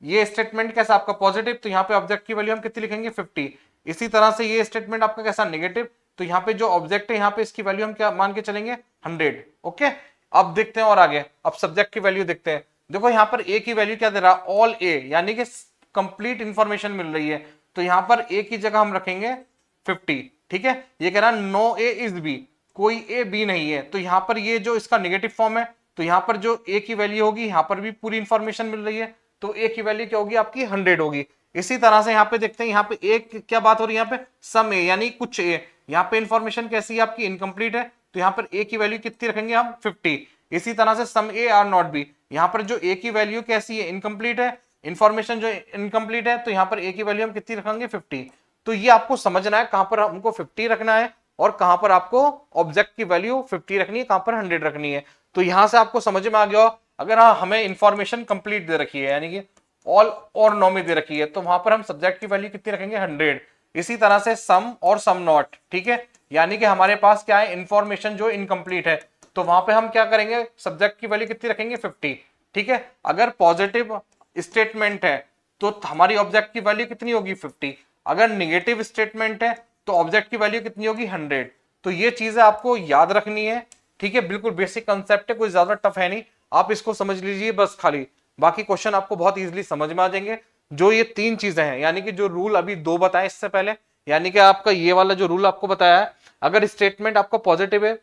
[SPEAKER 1] ये स्टेटमेंट कैसा आपका पॉजिटिव, तो यहाँ पे ऑब्जेक्ट की वैल्यू हम कितनी लिखेंगे 50। इसी तरह से ये स्टेटमेंट आपका कैसा नेगेटिव, तो यहाँ पे जो ऑब्जेक्ट है यहाँ पे इसकी वैल्यू हम क्या मान के चलेंगे 100। ओके, अब देखते हैं और आगे, अब सब्जेक्ट की वैल्यू देखते हैं। देखो यहाँ पर ए की वैल्यू क्या दे रहा है ऑल ए, यानी कि कंप्लीट इंफॉर्मेशन मिल रही है, तो यहाँ पर ए की जगह हम रखेंगे 50, ठीक है। ये कह रहा है नो ए इज बी, कोई ए बी नहीं है, तो यहाँ पर ये जो इसका नेगेटिव फॉर्म है, तो यहाँ पर जो ए की वैल्यू होगी यहाँ पर भी पूरी इंफॉर्मेशन मिल रही है, तो ए की वैल्यू क्या होगी आपकी 100 होगी। इसी तरह से यहाँ पे देखते हैं, यहाँ पे एक क्या बात हो रही है, यहाँ पे सम ए यानी कुछ ए, यहाँ पे इंफॉर्मेशन कैसी है आपकी इनकम्प्लीट है, तो यहाँ पर ए की वैल्यू कितनी रखेंगे हम 50। इसी तरह से सम ए आर नॉट बी, यहाँ पर जो ए की वैल्यू कैसी है इनकम्प्लीट है, इंफॉर्मेशन जो इनकम्प्लीट है, तो यहाँ पर ए की वैल्यू हम कितनी रखेंगे 50। तो ये आपको समझना है कहां पर हमको 50 रखना है और कहां पर आपको ऑब्जेक्ट की वैल्यू 50 रखनी है, कहां पर 100 रखनी है। तो यहां से आपको समझ में आ गया, अगर हमें इंफॉर्मेशन कंप्लीट दे रखी है यानी कि ऑल और नो में दे रखी है, तो वहां पर हम सब्जेक्ट की वैल्यू कितनी रखेंगे 100। इसी तरह से सम और सम नॉट, ठीक है, यानी कि हमारे पास क्या है इंफॉर्मेशन जो इनकम्प्लीट है, तो वहां पे हम क्या करेंगे सब्जेक्ट की वैल्यू कितनी रखेंगे 50, ठीक है। अगर पॉजिटिव स्टेटमेंट है तो हमारी ऑब्जेक्ट की वैल्यू कितनी होगी 50, अगर निगेटिव स्टेटमेंट है तो ऑब्जेक्ट की वैल्यू कितनी होगी 100। तो ये चीजें आपको याद रखनी है, ठीक है, बिल्कुल बेसिक कंसेप्ट है, कोई ज्यादा टफ है नहीं, आप इसको समझ लीजिए बस खाली, बाकी क्वेश्चन आपको बहुत इजीली समझ में आ जाएंगे। जो ये तीन चीजें हैं, यानी कि जो रूल अभी दो बताए इससे पहले, यानी कि आपका ये वाला जो रूल आपको बताया है, अगर स्टेटमेंट आपका पॉजिटिव है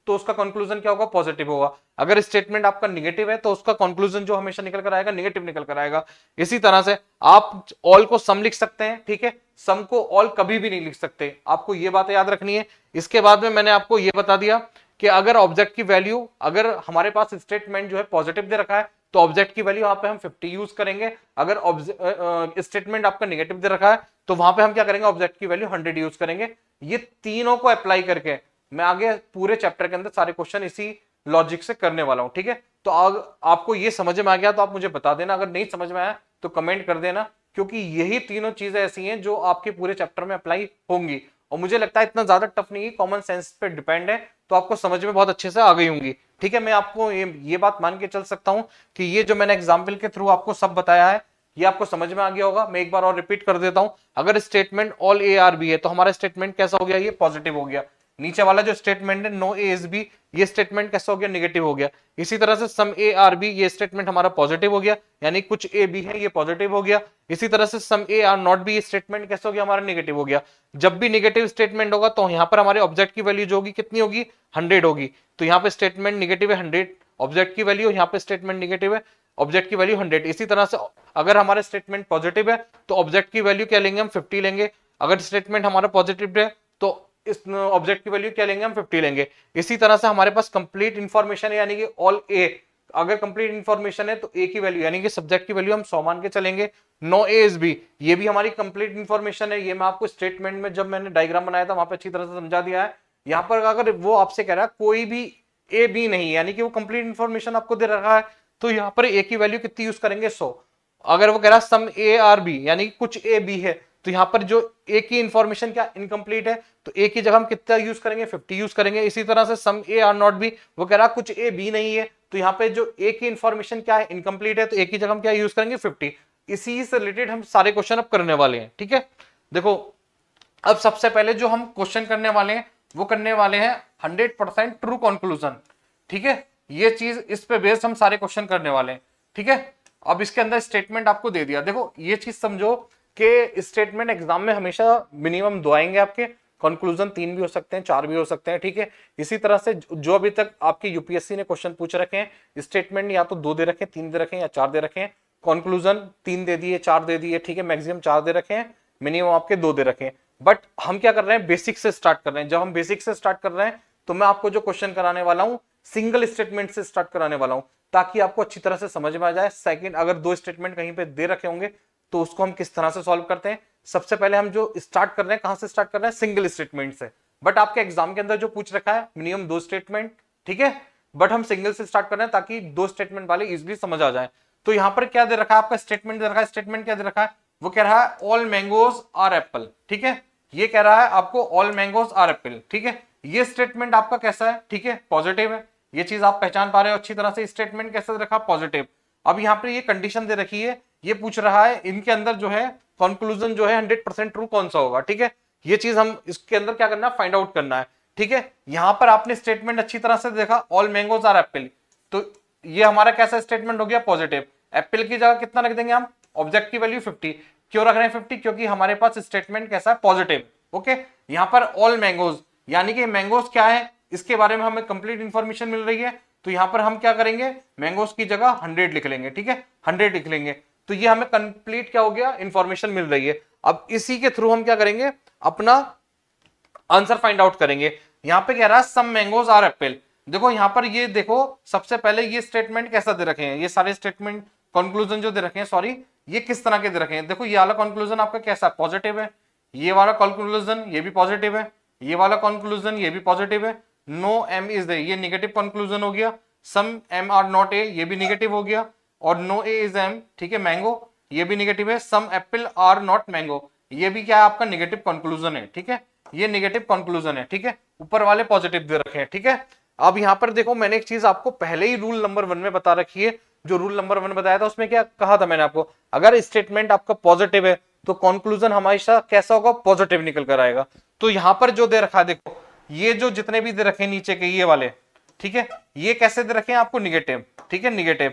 [SPEAKER 1] तो उसका कंक्लूजन क्या होगा पॉजिटिव होगा, अगर स्टेटमेंट आपका निगेटिव है तो उसका कंक्लूजन जो हमेशा निकल कर आएगा निगेटिव निकल कर आएगा। इसी तरह से आप ऑल को सम लिख सकते हैं, ठीक है, सम को ऑल कभी भी नहीं लिख सकते, आपको ये बातें याद रखनी है। इसके बाद में मैंने आपको ये बता दिया कि अगर ऑब्जेक्ट की वैल्यू, अगर हमारे पास स्टेटमेंट जो है पॉजिटिव दे रखा है तो ऑब्जेक्ट की वैल्यू वहां पे हम 50 यूज करेंगे, अगर स्टेटमेंट आपका निगेटिव दे रखा है तो वहां पे हम क्या करेंगे ऑब्जेक्ट की वैल्यू 100 यूज करेंगे। ये तीनों को अप्लाई करके मैं आगे पूरे चैप्टर के अंदर सारे क्वेश्चन इसी लॉजिक से करने वाला हूं, ठीक है। तो आपको ये समझ में आ गया तो आप मुझे बता देना, अगर नहीं समझ में आया तो कमेंट कर देना, क्योंकि यही तीनों चीजें ऐसी हैं जो आपके पूरे चैप्टर में अप्लाई होंगी, और मुझे लगता है इतना ज्यादा टफ नहीं है, कॉमन सेंस पे डिपेंड है, तो आपको समझ में बहुत अच्छे से आ गई होंगी। ठीक है, मैं आपको ये बात मान के चल सकता हूं कि ये जो मैंने एग्जाम्पल के थ्रू आपको सब बताया है ये आपको समझ में आ गया होगा। मैं एक बार और रिपीट कर देता हूं, अगर statement all A are B है तो हमारा स्टेटमेंट कैसा हो गया, ये पॉजिटिव हो गया। नीचे वाला जो स्टेटमेंट है नो ए इज बी, ये स्टेटमेंट कैसा हो गया, नेगेटिव हो गया। इसी तरह से सम ए आर बी, ये स्टेटमेंट हमारा पॉजिटिव हो गया, यानी कुछ ए बी है ये पॉजिटिव हो गया। इसी तरह से सम ए आर नॉट बी, ये स्टेटमेंट कैसा हो गया, हमारा नेगेटिव हो गया। जब भी नेगेटिव स्टेटमेंट होगा तो यहां पर हमारे ऑब्जेक्ट की वैल्यू जो होगी कितनी होगी, 100 होगी। तो यहाँ पे स्टेटमेंट नेगेटिव है 100, ऑब्जेक्ट की वैल्यू, यहाँ पे स्टेटमेंट नेगेटिव है, ऑब्जेक्ट की वैल्यू 100। इसी तरह से अगर हमारे स्टेटमेंट पॉजिटिव है तो ऑब्जेक्ट की वैल्यू क्या लेंगे, हम 50 लेंगे। अगर स्टेटमेंट हमारा पॉजिटिव है तो इस ऑब्जेक्ट की वैल्यू क्या लेंगे, हम 50 लेंगे। इसी तरह से हमारे पास कंप्लीट इंफॉर्मेशन है, यानी कि ऑल ए, अगर कंप्लीट इंफॉर्मेशन है तो ए की वैल्यू यानी कि सब्जेक्ट की वैल्यू हम 100 मान के चलेंगे। नो ए इज बी, ये भी हमारी कंप्लीट इंफॉर्मेशन है, ये मैं आपको स्टेटमेंट में जब मैंने डायग्राम बनाया था वहां पे अच्छी तरह से समझा दिया है। यहां पर अगर वो आपसे कह रहा है कोई भी ए बी नहीं, यानी कि वो कंप्लीट इंफॉर्मेशन आपको दे रखा है, तो यहां पर ए की वैल्यू कितनी यूज करेंगे, 100। अगर वो कह रहा है सम ए आर बी, यानी कुछ ए बी है, तो यहां पर जो ए की इंफॉर्मेशन क्या इनकम्प्लीट है, तो ए की जगह हम कितना यूज करेंगे, 50 यूज करेंगे। इसी तरह से सम ए आर नॉट बी, वो कह रहा है कुछ ए बी नहीं है, तो यहाँ पे जो ए की इंफॉर्मेशन क्या है, इनकम्प्लीट है, तो ए की जगह हम क्या यूज करेंगे, 50। इसी से रिलेटेड हम सारे क्वेश्चन अब करने वाले हैं। ठीक है, देखो अब सबसे पहले जो हम क्वेश्चन करने वाले हैं वो करने वाले हैं 100% ट्रू कंक्लूजन। ठीक है, ये चीज इस पे बेस्ड हम सारे क्वेश्चन करने वाले हैं। ठीक है, अब इसके अंदर स्टेटमेंट आपको दे दिया। देखो ये चीज समझो कि स्टेटमेंट एग्जाम में हमेशा मिनिमम 2 आएंगे आपके, कंक्लूजन 3 भी हो सकते हैं, 4 भी हो सकते हैं। ठीक है, इसी तरह से जो अभी तक आपके यूपीएससी ने क्वेश्चन पूछ रखे हैं, स्टेटमेंट या तो 2 दे रखे हैं, 3 दे रखे हैं या 4 दे रखे हैं, कंक्लूजन 3 दे दिए, 4 दे दिए। ठीक है, मैक्सिमम 4 दे रखे हैं, मिनिमम आपके 2 दे रखे हैं। बट हम क्या कर रहे हैं, बेसिक से स्टार्ट कर रहे हैं। जब हम बेसिक से स्टार्ट कर रहे हैं तो मैं आपको जो क्वेश्चन कराने वाला हूं सिंगल स्टेटमेंट से स्टार्ट कराने वाला हूं, ताकि आपको अच्छी तरह से समझ में आ जाए। सेकंड, अगर 2 स्टेटमेंट कहीं पे दे रखे होंगे तो उसको हम किस तरह से सॉल्व करते हैं। सबसे पहले हम जो स्टार्ट कर रहे हैं, कहां से स्टार्ट कर रहे हैं, सिंगल स्टेटमेंट से। बट आपके एग्जाम के अंदर जो पूछ रखा है मिनिमम 2 स्टेटमेंट। ठीक है, बट हम सिंगल से स्टार्ट कर रहे हैं ताकि 2 स्टेटमेंट वाले इजिली समझ आ जाए। तो यहां पर क्या दे रखा है, आपका स्टेटमेंट दे रखा है। स्टेटमेंट क्या दे रखा है, वो कह रहा है ऑल मैंगोज आर एप्पल। ठीक है, ये कह रहा है आपको ऑल मैंगोज आर एप्पल। ठीक है, ये स्टेटमेंट आपका कैसा है, ठीक है, पॉजिटिव है। ये चीज आप पहचान पा रहे हो अच्छी तरह से, स्टेटमेंट कैसा रखा, पॉजिटिव। अब यहाँ पे ये कंडीशन दे रखी है, ये पूछ रहा है इनके अंदर जो है कंक्लूजन जो है 100% ट्रू कौन सा होगा। ठीक है, ये चीज हम इसके अंदर क्या करना है, फाइंड आउट करना है। ठीक है, यहां पर आपने स्टेटमेंट अच्छी तरह से देखा, ऑल मैंगोज आर एप्पल, तो ये हमारा कैसा स्टेटमेंट हो गया, पॉजिटिव। एप्पल की जगह कितना रख देंगे हम, ऑब्जेक्ट की वैल्यू 50। क्यों रख रहे हैं 50, क्योंकि हमारे पास स्टेटमेंट कैसा है, पॉजिटिव। ओके, यहां पर ऑल मैंगोज, यानी कि मैंगोज क्या है इसके बारे में हमें कंप्लीट इंफॉर्मेशन मिल रही है, तो यहां पर हम क्या करेंगे, मैंगोज की जगह 100 लिख लेंगे। ठीक है, 100 लिख लेंगे, तो ये हमें कंप्लीट क्या हो गया, इंफॉर्मेशन मिल रही है। अब इसी के थ्रू हम क्या करेंगे, अपना आंसर फाइंड आउट करेंगे। यहां पे कह रहा है सम मैंगोज आर एप्पल। देखो यहां पर ये देखो, सबसे पहले ये स्टेटमेंट कैसा दे रखे हैं, ये सारे स्टेटमेंट कंक्लूजन जो दे रखे हैं, सॉरी, ये किस तरह के दे रखे हैं। देखो ये वाला कंक्लूजन आपका कैसा, पॉजिटिव है। ये वाला कंक्लूजन ये भी पॉजिटिव है। ये वाला कंक्लूजन ये भी पॉजिटिव है। नो एम इज दे, ये नेगेटिव कंक्लूजन हो गया। सम एम आर नॉट ए, ये भी नेगेटिव हो गया। और नो ए इज एम, ठीक है, मैंगो, ये भी नेगेटिव है। सम एप्पल आर नॉट मैंगो, ये भी क्या है, आपका नेगेटिव कंक्लूजन है। ठीक है, ये नेगेटिव कंक्लूजन है। ठीक है, ऊपर वाले पॉजिटिव दे रखे हैं। ठीक है, अब यहां पर देखो मैंने एक चीज आपको पहले ही रूल नंबर 1 में बता रखी है। जो रूल नंबर 1 बताया था उसमें क्या कहा था मैंने आपको, अगर स्टेटमेंट आपका पॉजिटिव है तो कंक्लूजन हमेशा कैसा होगा, पॉजिटिव निकल कर आएगा। तो यहां पर जो दे रखा है, देखो ये जो जितने भी दे रखे हैं नीचे के ये वाले, ठीक है, ये कैसे दे रखे हैं आपको, निगेटिव। ठीक है, निगेटिव,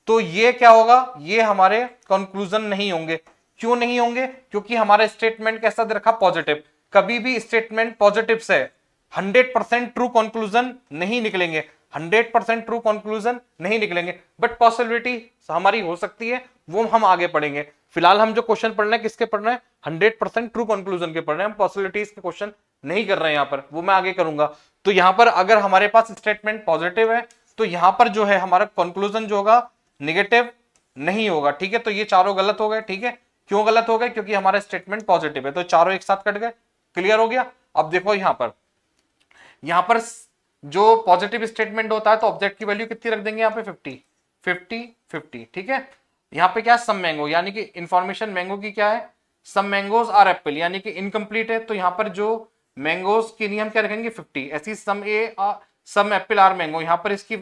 [SPEAKER 1] तो ये क्या होगा, ये हमारे कंक्लूजन नहीं होंगे। क्यों नहीं होंगे, क्योंकि हमारा स्टेटमेंट कैसा दे रखा, पॉजिटिव। कभी भी स्टेटमेंट पॉजिटिव से 100% ट्रू कंक्लूजन नहीं निकलेंगे, 100% ट्रू कंक्लूजन नहीं निकलेंगे। बट पॉसिबिलिटी हमारी हो सकती है, वो हम आगे पढ़ेंगे। फिलहाल हम जो क्वेश्चन पढ़ रहे हैं किसके पढ़ रहे हैं, 100% ट्रू कंक्लूजन के पढ़ रहे हैं, हम पॉसिबिलिटीज के क्वेश्चन नहीं कर रहे हैं यहाँ पर, वो मैं आगे करूंगा। तो यहाँ पर अगर हमारे पास स्टेटमेंट पॉजिटिव है तो यहाँ पर जो है हमारा कंक्लूजन जो होगा निगेटिव नहीं होगा। ठीक है, तो ये चारों गलत हो गए। ठीक है, क्यों गलत हो गए, क्योंकि हमारा स्टेटमेंट पॉजिटिव है, तो चारों एक साथ कट गए। क्लियर हो गया। अब देखो यहां पर जो पॉजिटिव स्टेटमेंट होता है तो ऑब्जेक्ट की वैल्यू कितनी रख देंगे, यहाँ पे 50 50 50। ठीक है, यहाँ पे क्या है, सम मैंगो, यानी कि इंफॉर्मेशन मैंगो की क्या है, सम मैंगोज आर एप्पल, यानी कि इनकम्प्लीट है। तो यहाँ पर जो मैंगोज के लिए हम क्या रखेंगे 50, ऐसी सम एप्पल आर मैंगो, यहाँ पर इसकी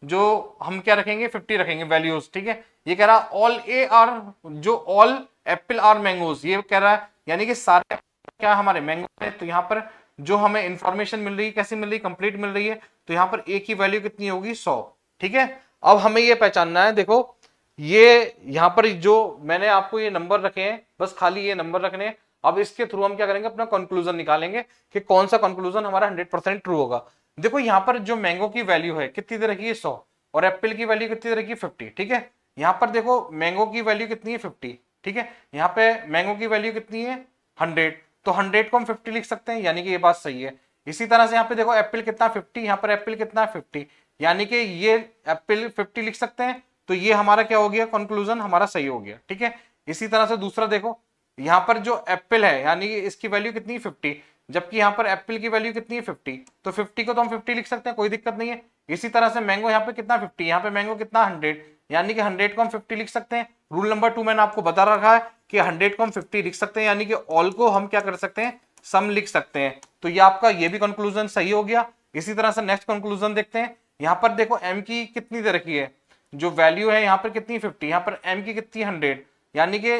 [SPEAKER 1] जो हम क्या रखेंगे 50 रखेंगे वैल्यूज। ठीक है, ये कह रहा ऑल ए आर, जो ऑल एप्पल आर मैंगोज, ये कह रहा है यानी कि सारे क्या हमारे मैंगो है। तो यहाँ पर जो हमें इंफॉर्मेशन मिल रही है कैसी मिल रही है, कंप्लीट मिल रही है। तो यहाँ पर ए की वैल्यू कितनी होगी 100। ठीक है, अब हमें ये पहचानना है, देखो ये यहाँ पर जो मैंने आपको ये नंबर रखे हैं, बस खाली ये नंबर रखने हैं। अब इसके थ्रू हम क्या करेंगे, अपना कंक्लूजन निकालेंगे कि कौन सा कंक्लूजन हमारा 100% ट्रू होगा। देखो यहाँ पर जो मैंगो की वैल्यू है कितनी दे रखी है 100, और एप्पल की वैल्यू कितनी दे रखी है 50। ठीक है, यहाँ पर देखो मैंगो की वैल्यू कितनी है 50। ठीक है, यहाँ पे मैंगो की वैल्यू कितनी है 100, तो 100 को हम 50 लिख सकते हैं, यानी कि ये बात सही है। इसी तरह से यहाँ पे देखो एप्पल कितना 50, यहाँ पर एप्पल कितना 50, यानी कि ये एप्पल 50 लिख सकते हैं। तो ये हमारा क्या हो गया, कंक्लूजन हमारा सही हो गया। ठीक है, इसी तरह से दूसरा देखो, यहाँ पर जो एप्पल है यानी कि इसकी वैल्यू कितनी 50, जबकि यहाँ पर एप्पल की वैल्यू कितनी है 50, तो 50 को तो हम 50 लिख सकते हैं, कोई दिक्कत नहीं है। इसी तरह से मैंगो यहाँ पे कितना 50, यहाँ पे मैंगो कितना 100, यानी कि 100 को हम 50 लिख सकते हैं। रूल नंबर 2 मैंने आपको बता रखा है कि 100 को हम 50 लिख सकते हैं, यानी कि ऑल को हम क्या कर सकते हैं, सम लिख सकते हैं। तो ये आपका ये भी कंक्लूजन सही हो गया। इसी तरह से नेक्स्ट कंक्लूजन देखते हैं। यहाँ पर देखो एम की कितनी दे रखी है, जो वैल्यू है यहाँ पर कितनी 50, यहाँ पर एम की कितनी 100, यानी कि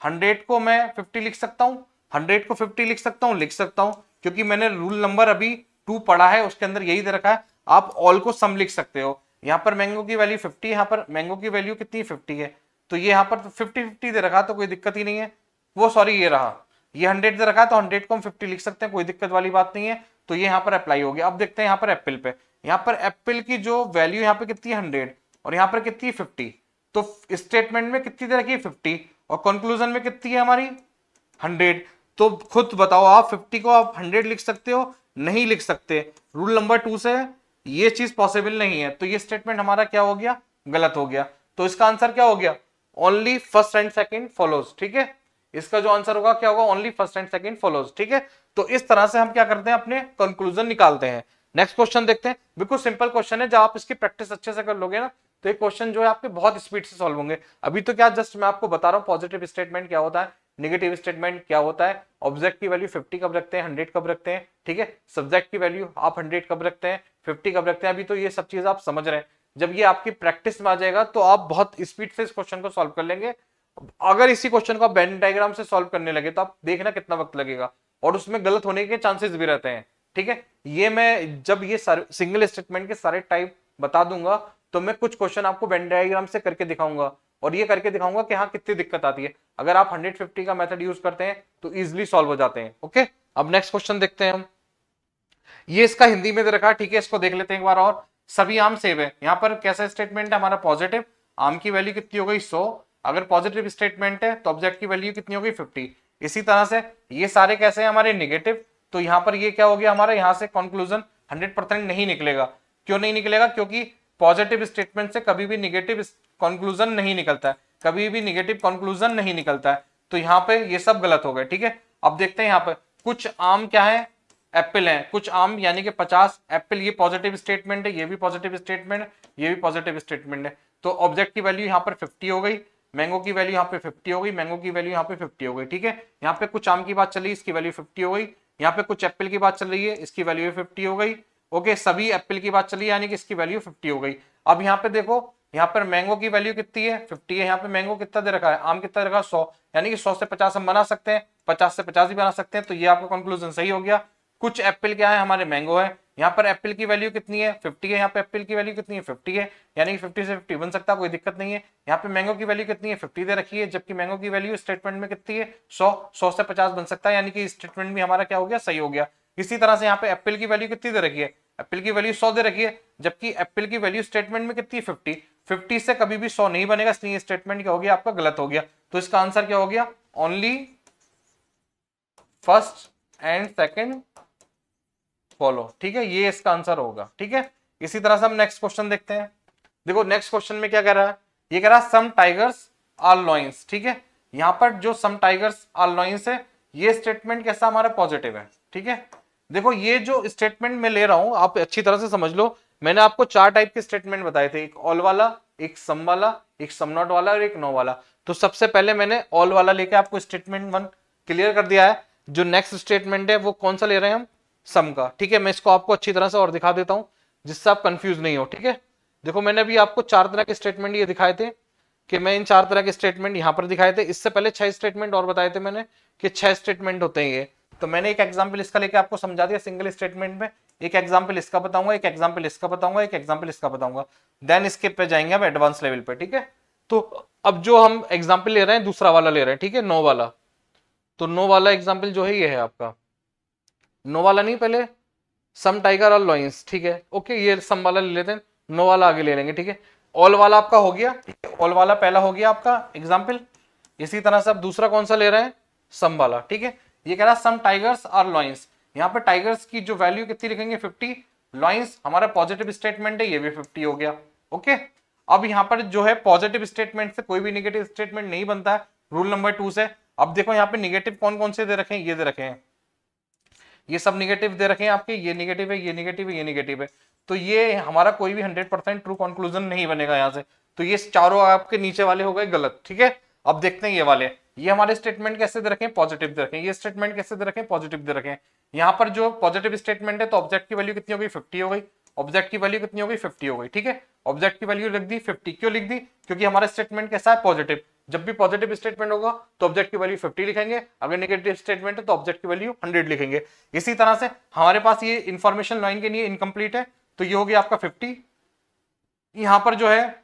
[SPEAKER 1] 100 को मैं 50 लिख सकता हूँ, 100 को 50 लिख सकता हूँ, लिख सकता हूँ, क्योंकि मैंने रूल नंबर अभी 2 पढ़ा है, उसके अंदर यही दे रखा है। आप ऑल को सम लिख सकते हो। यहाँ पर मैंगो की वैल्यू 50, यहाँ पर मैंगो की वैल्यू कितनी 50 है, तो ये यहाँ पर 50-50 दे रखा, तो कोई दिक्कत ही नहीं है। वो सॉरी ये रहा, ये 100 दे रखा है, तो 100 को हम 50 लिख सकते हैं, कोई दिक्कत वाली बात नहीं है। तो ये यहाँ पर अप्लाई हो गया। अब देखते हैं यहाँ पर एप्पल पे, यहाँ पर एप्पल की जो वैल्यू यहाँ पे कितनी 100 और यहाँ पर कितनी 50, तो स्टेटमेंट में कितनी दे रखी है 50 और कंक्लूजन में कितनी है हमारी 100। तो खुद बताओ आप 50 को आप 100 लिख सकते हो, नहीं लिख सकते। रूल नंबर 2 से ये चीज पॉसिबल नहीं है, तो ये स्टेटमेंट हमारा क्या हो गया, गलत हो गया। तो इसका आंसर क्या हो गया, only first and second follows. ठीक है, इसका जो आंसर होगा क्या होगा, only first and second follows. ठीक है, तो इस तरह से हम क्या करते हैं, अपने कंक्लूजन निकालते हैं। नेक्स्ट क्वेश्चन देखते हैं। बिल्कुल सिंपल क्वेश्चन है, जब आप इसकी प्रैक्टिस अच्छे से कर लोगे ना, तो ये क्वेश्चन जो है आपके बहुत स्पीड से सॉल्व होंगे। अभी तो क्या जस्ट मैं आपको बता रहा हूँ पॉजिटिव स्टेटमेंट क्या होता है, नेगेटिव स्टेटमेंट क्या होता है, ऑब्जेक्ट की वैल्यू 50 कब रखते हैं, 100 कब रखते हैं। ठीक है, सब्जेक्ट की वैल्यू आप 100 कब रखते हैं, 50 कब रखते हैं। अभी तो ये सब चीज आप समझ रहे हैं, जब ये आपकी प्रैक्टिस में आ जाएगा तो आप बहुत स्पीड से इस क्वेश्चन को सॉल्व कर लेंगे। अगर इसी क्वेश्चन को आप वेन डायग्राम से सॉल्व करने लगे तो आप देखना कितना वक्त लगेगा, और उसमें गलत होने के चांसेस भी रहते हैं। ठीक है, ये मैं जब ये सिंगल स्टेटमेंट के सारे टाइप बता दूंगा, तो मैं कुछ क्वेश्चन आपको वेन डायग्राम से करके दिखाऊंगा, और ये करके दिखाऊंगा कि हाँ कितनी दिक्कत आती है। अगर आप 150 का मेथड यूज करते हैं तो इजिली सॉल्व हो जाते हैं। ओके, अब नेक्स्ट क्वेश्चन देखते हैं हम। ये इसका हिंदी में दे रखा है, ठीक है, इसको देख लेते हैं एक बार और। सभी आम सेब है, यहाँ पर कैसा स्टेटमेंट है हमारा, पॉजिटिव। आम की वैल्यू कितनी हो गई 100, अगर पॉजिटिव स्टेटमेंट है तो ऑब्जेक्ट की वैल्यू कितनी हो गई 50। इसी तरह से ये सारे कैसे हैं हमारे नेगेटिव, तो यहाँ पर ये क्या हो गया हमारा, यहाँ से कंक्लूजन 100% नहीं निकलेगा। क्यों नहीं निकलेगा, क्योंकि पॉजिटिव स्टेटमेंट से कभी भी निगेटिव कंक्लूजन नहीं निकलता है, कभी भी निगेटिव कंक्लूजन नहीं निकलता है। तो यहाँ पे ये सब गलत हो गए। ठीक है, अब देखते हैं यहाँ पे कुछ आम क्या है, एप्पल है, कुछ आम यानी कि 50 एप्पल, ये पॉजिटिव स्टेटमेंट है, ये भी पॉजिटिव स्टेटमेंट है, ये भी पॉजिटिव स्टेटमेंट है। तो ऑब्जेक्ट की वैल्यू यहाँ पर 50 हो गई, मैंगो की वैल्यू यहाँ पे 50 हो गई, मैंगो की वैल्यू यहाँ पे 50 हो गई। ठीक है, यहाँ पे कुछ आम की बात चल रही है, इसकी वैल्यू 50 हो गई। यहाँ पे कुछ एप्पल की बात चल रही है, इसकी वैल्यू 50 हो गई। ओके, सभी एप्पल की बात चल रही है, यानी कि इसकी वैल्यू 50 हो गई। अब यहाँ पे देखो, यहाँ पर मैंगो की वैल्यू कितनी है 50 है, यहाँ पे मैंगो कितना दे रखा है, आम कितना दे रखा है 100, यानी कि 100 से 50 हम बना सकते हैं, 50 से 50 भी बना सकते हैं। तो ये आपका कंक्लूजन सही हो गया। कुछ एप्पल क्या है, हमारे मैंगो है, यहाँ पर एप्पल की वैल्यू कितनी है 50 है, यहाँ पे एप्पल की वैल्यू कितनी है 50 है, यानी कि 50 से 50 बन सकता है, कोई दिक्कत नहीं है। यहाँ पे मैंगो की वैल्यू कितनी है 50 दे रखी है, जबकि मैंगो की वैल्यू स्टेटमेंट में कितनी है 100 से 50 बन सकता है, यानी कि स्टेटमेंट भी हमारा क्या हो गया, सही हो गया। इसी तरह से यहाँ पे एप्पल की वैल्यू कितनी दे रखी है, एप्पल की वैल्यू 100 दे रखी है, जबकि एप्पल की वैल्यू स्टेटमेंट में कितनी है 50 से कभी भी 100 नहीं बनेगा, इसलिए स्टेटमेंट क्या हो गया आपका, गलत हो गया। तो इसका आंसर क्या हो गया, only first and second follow. ठीक है, ये इसका आंसर होगा। ठीक है, इसी तरह से हम नेक्स्ट क्वेश्चन देखते हैं। देखो नेक्स्ट क्वेश्चन में क्या कह रहा है, ये कह रहा है सम टाइगर्स आर लॉयंस। ठीक है, यहाँ पर जो सम टाइगर्स आर लॉयंस है, ये स्टेटमेंट कैसा हमारा पॉजिटिव है। ठीक है, देखो ये जो स्टेटमेंट मैं ले रहा हूं आप अच्छी तरह से समझ लो, मैंने आपको 4 टाइप के स्टेटमेंट बताए थे, एक ऑल वाला, एक सम वाला, एक सम नॉट वाला और एक नो वाला। तो सबसे पहले मैंने ऑल वाला लेके आपको स्टेटमेंट 1 क्लियर कर दिया है। जो नेक्स्ट स्टेटमेंट है वो कौन सा ले रहे हैं हम, सम का। ठीक है, मैं इसको आपको अच्छी तरह से और दिखा देता हूं जिससे आप कंफ्यूज नहीं हो। ठीक है, देखो मैंने अभी आपको 4 तरह के स्टेटमेंट ये दिखाए थे कि मैं इन 4 तरह के स्टेटमेंट यहां पर दिखाए थे। इससे पहले 6 स्टेटमेंट और बताए थे मैंने कि 6 स्टेटमेंट होते हैं ये। तो मैंने एक एग्जाम्पल इसका लेके आपको समझा दिया सिंगल स्टेटमेंट में, एक एग्जाम्पल इसका बताऊंगा, एक एग्जाम्पल इसका बताऊंगा, एक एग्जाम्पल इसका बताऊंगा, देन इसके पे जाएंगे हम एडवांस लेवल पे। ठीक है, तो अब जो हम एग्जाम्पल ले रहे हैं दूसरा वाला ले रहे हैं। ठीक है, नो वाला। तो नो वाला एग्जाम्पल जो है ये है आपका, नो वाला नहीं, पहले सम टाइगर और लॉइंस। ठीक है, ओके, ये सम वाला ले लेते हैं, नो वाला आगे ले लेंगे। ठीक है, ऑल वाला आपका हो गया, ऑल वाला पहला हो गया आपका एग्जाम्पल। इसी तरह से आप दूसरा कौन सा ले रहे हैं, सम वाला। ठीक है, ये कह रहा है सम टाइगर्स और लॉइंस। यहाँ पे टाइगर्स की जो वैल्यू कितनी लिखेंगे 50, लॉइंस हमारा पॉजिटिव स्टेटमेंट है, ये भी 50 हो गया। ओके, अब यहाँ पर जो है पॉजिटिव स्टेटमेंट से कोई भी नेगेटिव स्टेटमेंट नहीं बनता है रूल नंबर 2 से। अब देखो यहाँ पे निगेटिव कौन कौन से दे रखे हैं, ये दे रखे हैं, ये सब निगेटिव दे रखे हैं आपके, ये निगेटिव है, ये निगेटिव है, ये निगेटिव है। तो ये हमारा कोई भी 100% ट्रू कंक्लूजन नहीं बनेगा यहाँ से। तो ये चारों आपके नीचे वाले हो गए गलत। ठीक है, अब देखते हैं ये वाले, ये हमारे स्टेटमेंट कैसे दे रखे हैं, पॉजिटिव दे रखे हैं। ये स्टेटमेंट कैसे दे रखे हैं, पॉजिटिव दे रखे हैं। यहाँ पर जो पॉजिटिव स्टेटमेंट है तो ऑब्जेक्ट की वैल्यू कितनी हो गई, 50 हो गई। ऑब्जेक्ट की वैल्यू कितनी हो गई, 50 हो गई। ठीक है, ऑब्जेक्ट की वैल्यू लिख दी 50, क्यों लिख दी, क्योंकि हमारा स्टेटमेंट कैसा है, पॉजिटिव। जब भी पॉजिटिव स्टेटमेंट होगा तो ऑब्जेक्ट की वैल्यू 50 लिखेंगे, अगर नेगेटिव स्टेटमेंट है तो ऑब्जेक्ट की वैल्यू 100 लिखेंगे। इसी तरह से हमारे पास ये इंफॉर्मेशन लाइन के लिए इनकम्प्लीट है, तो ये हो गया आपका 50। यहां पर जो है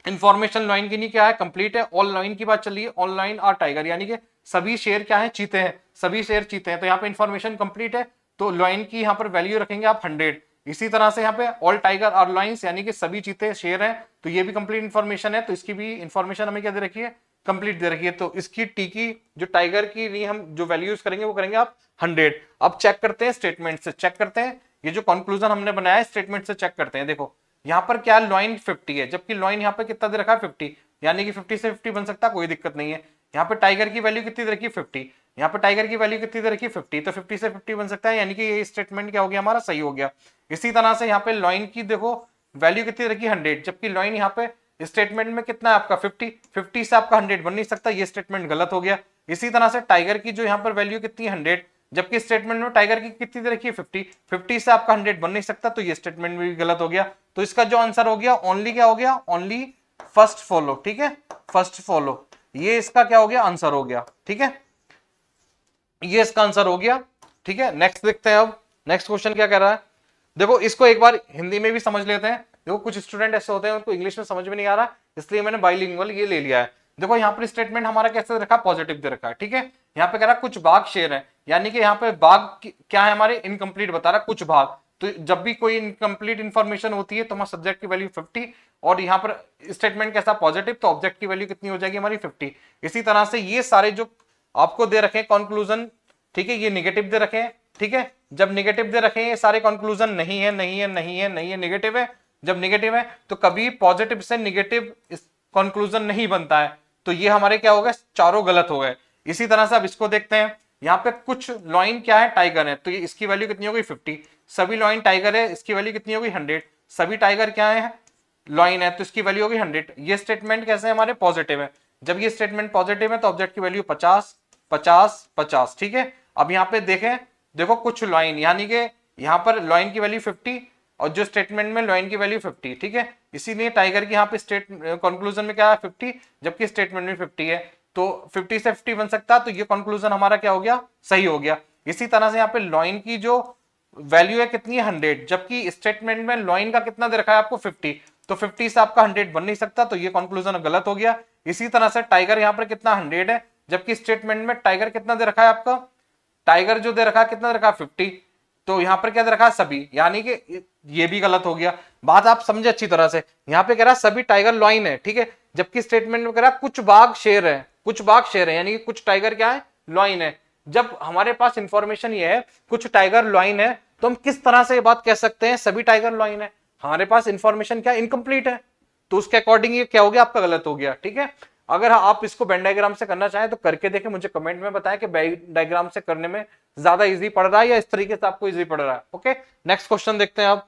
[SPEAKER 1] इंफॉर्मेशन लाइन के लिए क्या है, कंप्लीट है। ऑल लाइन की बात चल रही है, ऑल लाइन आर टाइगर, यानी कि सभी शेर क्या है, चीते हैं, सभी शेर चीते हैं। तो यहाँ पे इंफॉर्मेशन कंप्लीट है, तो लाइन की यहाँ पर वैल्यू रखेंगे आप 100। इसी तरह से यहाँ पे ऑल टाइगर आर लाइन्स, यानी कि सभी चीते शेर हैं, तो ये भी कंप्लीट इंफॉर्मेशन है, तो इसकी भी इंफॉर्मेशन हमें क्या दे रखी है, कंप्लीट दे रखी है। तो इसकी टी की जो टाइगर की लिए हम जो वैल्यू यूज करेंगे वो करेंगे आप 100। अब चेक करते हैं स्टेटमेंट से, चेक करते हैं ये जो कंक्लूजन हमने बनाया है स्टेटमेंट से चेक करते हैं। देखो यहाँ पर क्या लॉइन 50 है, जबकि लॉइन यहाँ पे कितना दे रखा है 50, यानी कि 50 से 50 बन सकता है, कोई दिक्कत नहीं है। यहाँ पे टाइगर की वैल्यू कितनी दे रखी है 50, यहाँ पे टाइगर की वैल्यू कितनी दे रखी है 50, तो 50 से 50 बन सकता है, यानी कि ये स्टेटमेंट क्या हो गया हमारा, सही हो गया। इसी तरह से यहाँ पे लॉइन की देखो वैल्यू कितनी रखी 100, जबकि लॉइन यहाँ पे स्टेटमेंट में कितना है आपका 50 से आपका 100 बन नहीं सकता, ये स्टेटमेंट गलत हो गया। इसी तरह से टाइगर की जो यहाँ पर वैल्यू कितनी है 100, जबकि स्टेटमेंट में टाइगर की कितनी दे रखी है 50 से आपका 100 बन नहीं सकता, तो ये स्टेटमेंट भी गलत हो गया। तो इसका जो आंसर हो गया ओनली क्या हो गया, ओनली फर्स्ट फॉलो। ठीक है, फर्स्ट फॉलो, ये इसका क्या हो गया, आंसर हो गया। ठीक है, ये इसका आंसर हो गया। ठीक है, नेक्स्ट देखते हैं। अब नेक्स्ट क्वेश्चन क्या कह रहा है, देखो इसको एक बार हिंदी में भी समझ लेते हैं। देखो कुछ स्टूडेंट ऐसे होते हैं उनको इंग्लिश में समझ में नहीं आ रहा, इसलिए मैंने बाइलिंगुअल ये ले लिया है। देखो यहाँ पर स्टेटमेंट हमारा कैसे रखा, पॉजिटिव दे रखा है। ठीक है, यहाँ पे कह रहा है कुछ भाग शेर है, यानी कि यहाँ पे भाग क्या है हमारे, इनकम्प्लीट बता रहा है कुछ भाग। तो जब भी कोई इनकम्प्लीट इंफॉर्मेशन होती है तो हमारा सब्जेक्ट की वैल्यू 50, और यहाँ पर स्टेटमेंट कैसा पॉजिटिव, तो ऑब्जेक्ट की वैल्यू कितनी हो जाएगी हमारी 50। इसी तरह से ये सारे जो आपको दे रखे कंक्लूजन, ठीक है, ये निगेटिव दे रखे हैं। ठीक है, जब निगेटिव दे रखे हैं ये सारे कंक्लूजन नहीं है, नहीं है, नहीं है, नहीं है, निगेटिव है। जब निगेटिव है तो कभी पॉजिटिव से निगेटिव कंक्लूजन नहीं बनता है, तो ये हमारे क्या हो गए, चारों गलत हो गए। इसी तरह से अब इसको देखते हैं, यहाँ पे कुछ लॉइन क्या है, टाइगर है, तो ये इसकी वैल्यू कितनी हो गई 50। सभी लॉइन टाइगर है, इसकी वैल्यू कितनी हो गई 100। सभी टाइगर क्या है, लॉइन है, तो इसकी वैल्यू होगी 100। ये स्टेटमेंट कैसे है हमारे, पॉजिटिव है। जब ये स्टेटमेंट पॉजिटिव है तो ऑब्जेक्ट की वैल्यू 50, 50, 50। ठीक है, अब यहाँ पे देखें, देखो कुछ लॉइन, यानी कि यहाँ पर लॉइन की वैल्यू 50 और जो स्टेटमेंट में लॉइन की वैल्यू 50। ठीक है, इसीलिए टाइगर की यहाँ पे स्टेट कंक्लूजन में क्या है 50, जबकि स्टेटमेंट में 50 है, तो 50 से 50 बन सकता है, तो ये कंक्लूजन हमारा क्या हो गया, सही हो गया। इसी तरह से यहाँ पे लॉइन की जो वैल्यू है कितनी है 100, जबकि स्टेटमेंट में लॉइन का कितना दे रखा है आपको 50, तो 50 से आपका 100 बन नहीं सकता, तो ये कंक्लूजन गलत हो गया। इसी तरह से टाइगर यहाँ पर कितना 100 है, जबकि स्टेटमेंट में टाइगर कितना दे रखा है आपका, टाइगर जो दे रखा है कितना दे रखा है 50, तो यहाँ पर क्या दे रखा है सभी, यानी कि ये भी गलत हो गया। बात आप समझे अच्छी तरह से, यहाँ पे कह रहा है सभी टाइगर लॉइन है, ठीक है, जबकि स्टेटमेंट में कह रहा है कुछ बाघ शेर है, कुछ बाघ शेर है, यानी कि कुछ टाइगर क्या है, लॉइन है। जब हमारे पास इंफॉर्मेशन ये है कुछ टाइगर लॉइन है, तो हम किस तरह से ये बात कह सकते हैं सभी टाइगर लॉइन है, हमारे पास इंफॉर्मेशन क्या इनकम्प्लीट है, तो उसके अकॉर्डिंग ये क्या हो गया आपका गलत हो गया। ठीक है, अगर आप इसको वेन डायग्राम से करना चाहें तो करके देखें, मुझे कमेंट में बताएं कि वेन डायग्राम से करने में ज्यादा इजी पड़ रहा है या इस तरीके से आपको इजी पड़ रहा है। ओके, नेक्स्ट क्वेश्चन देखते हैं। अब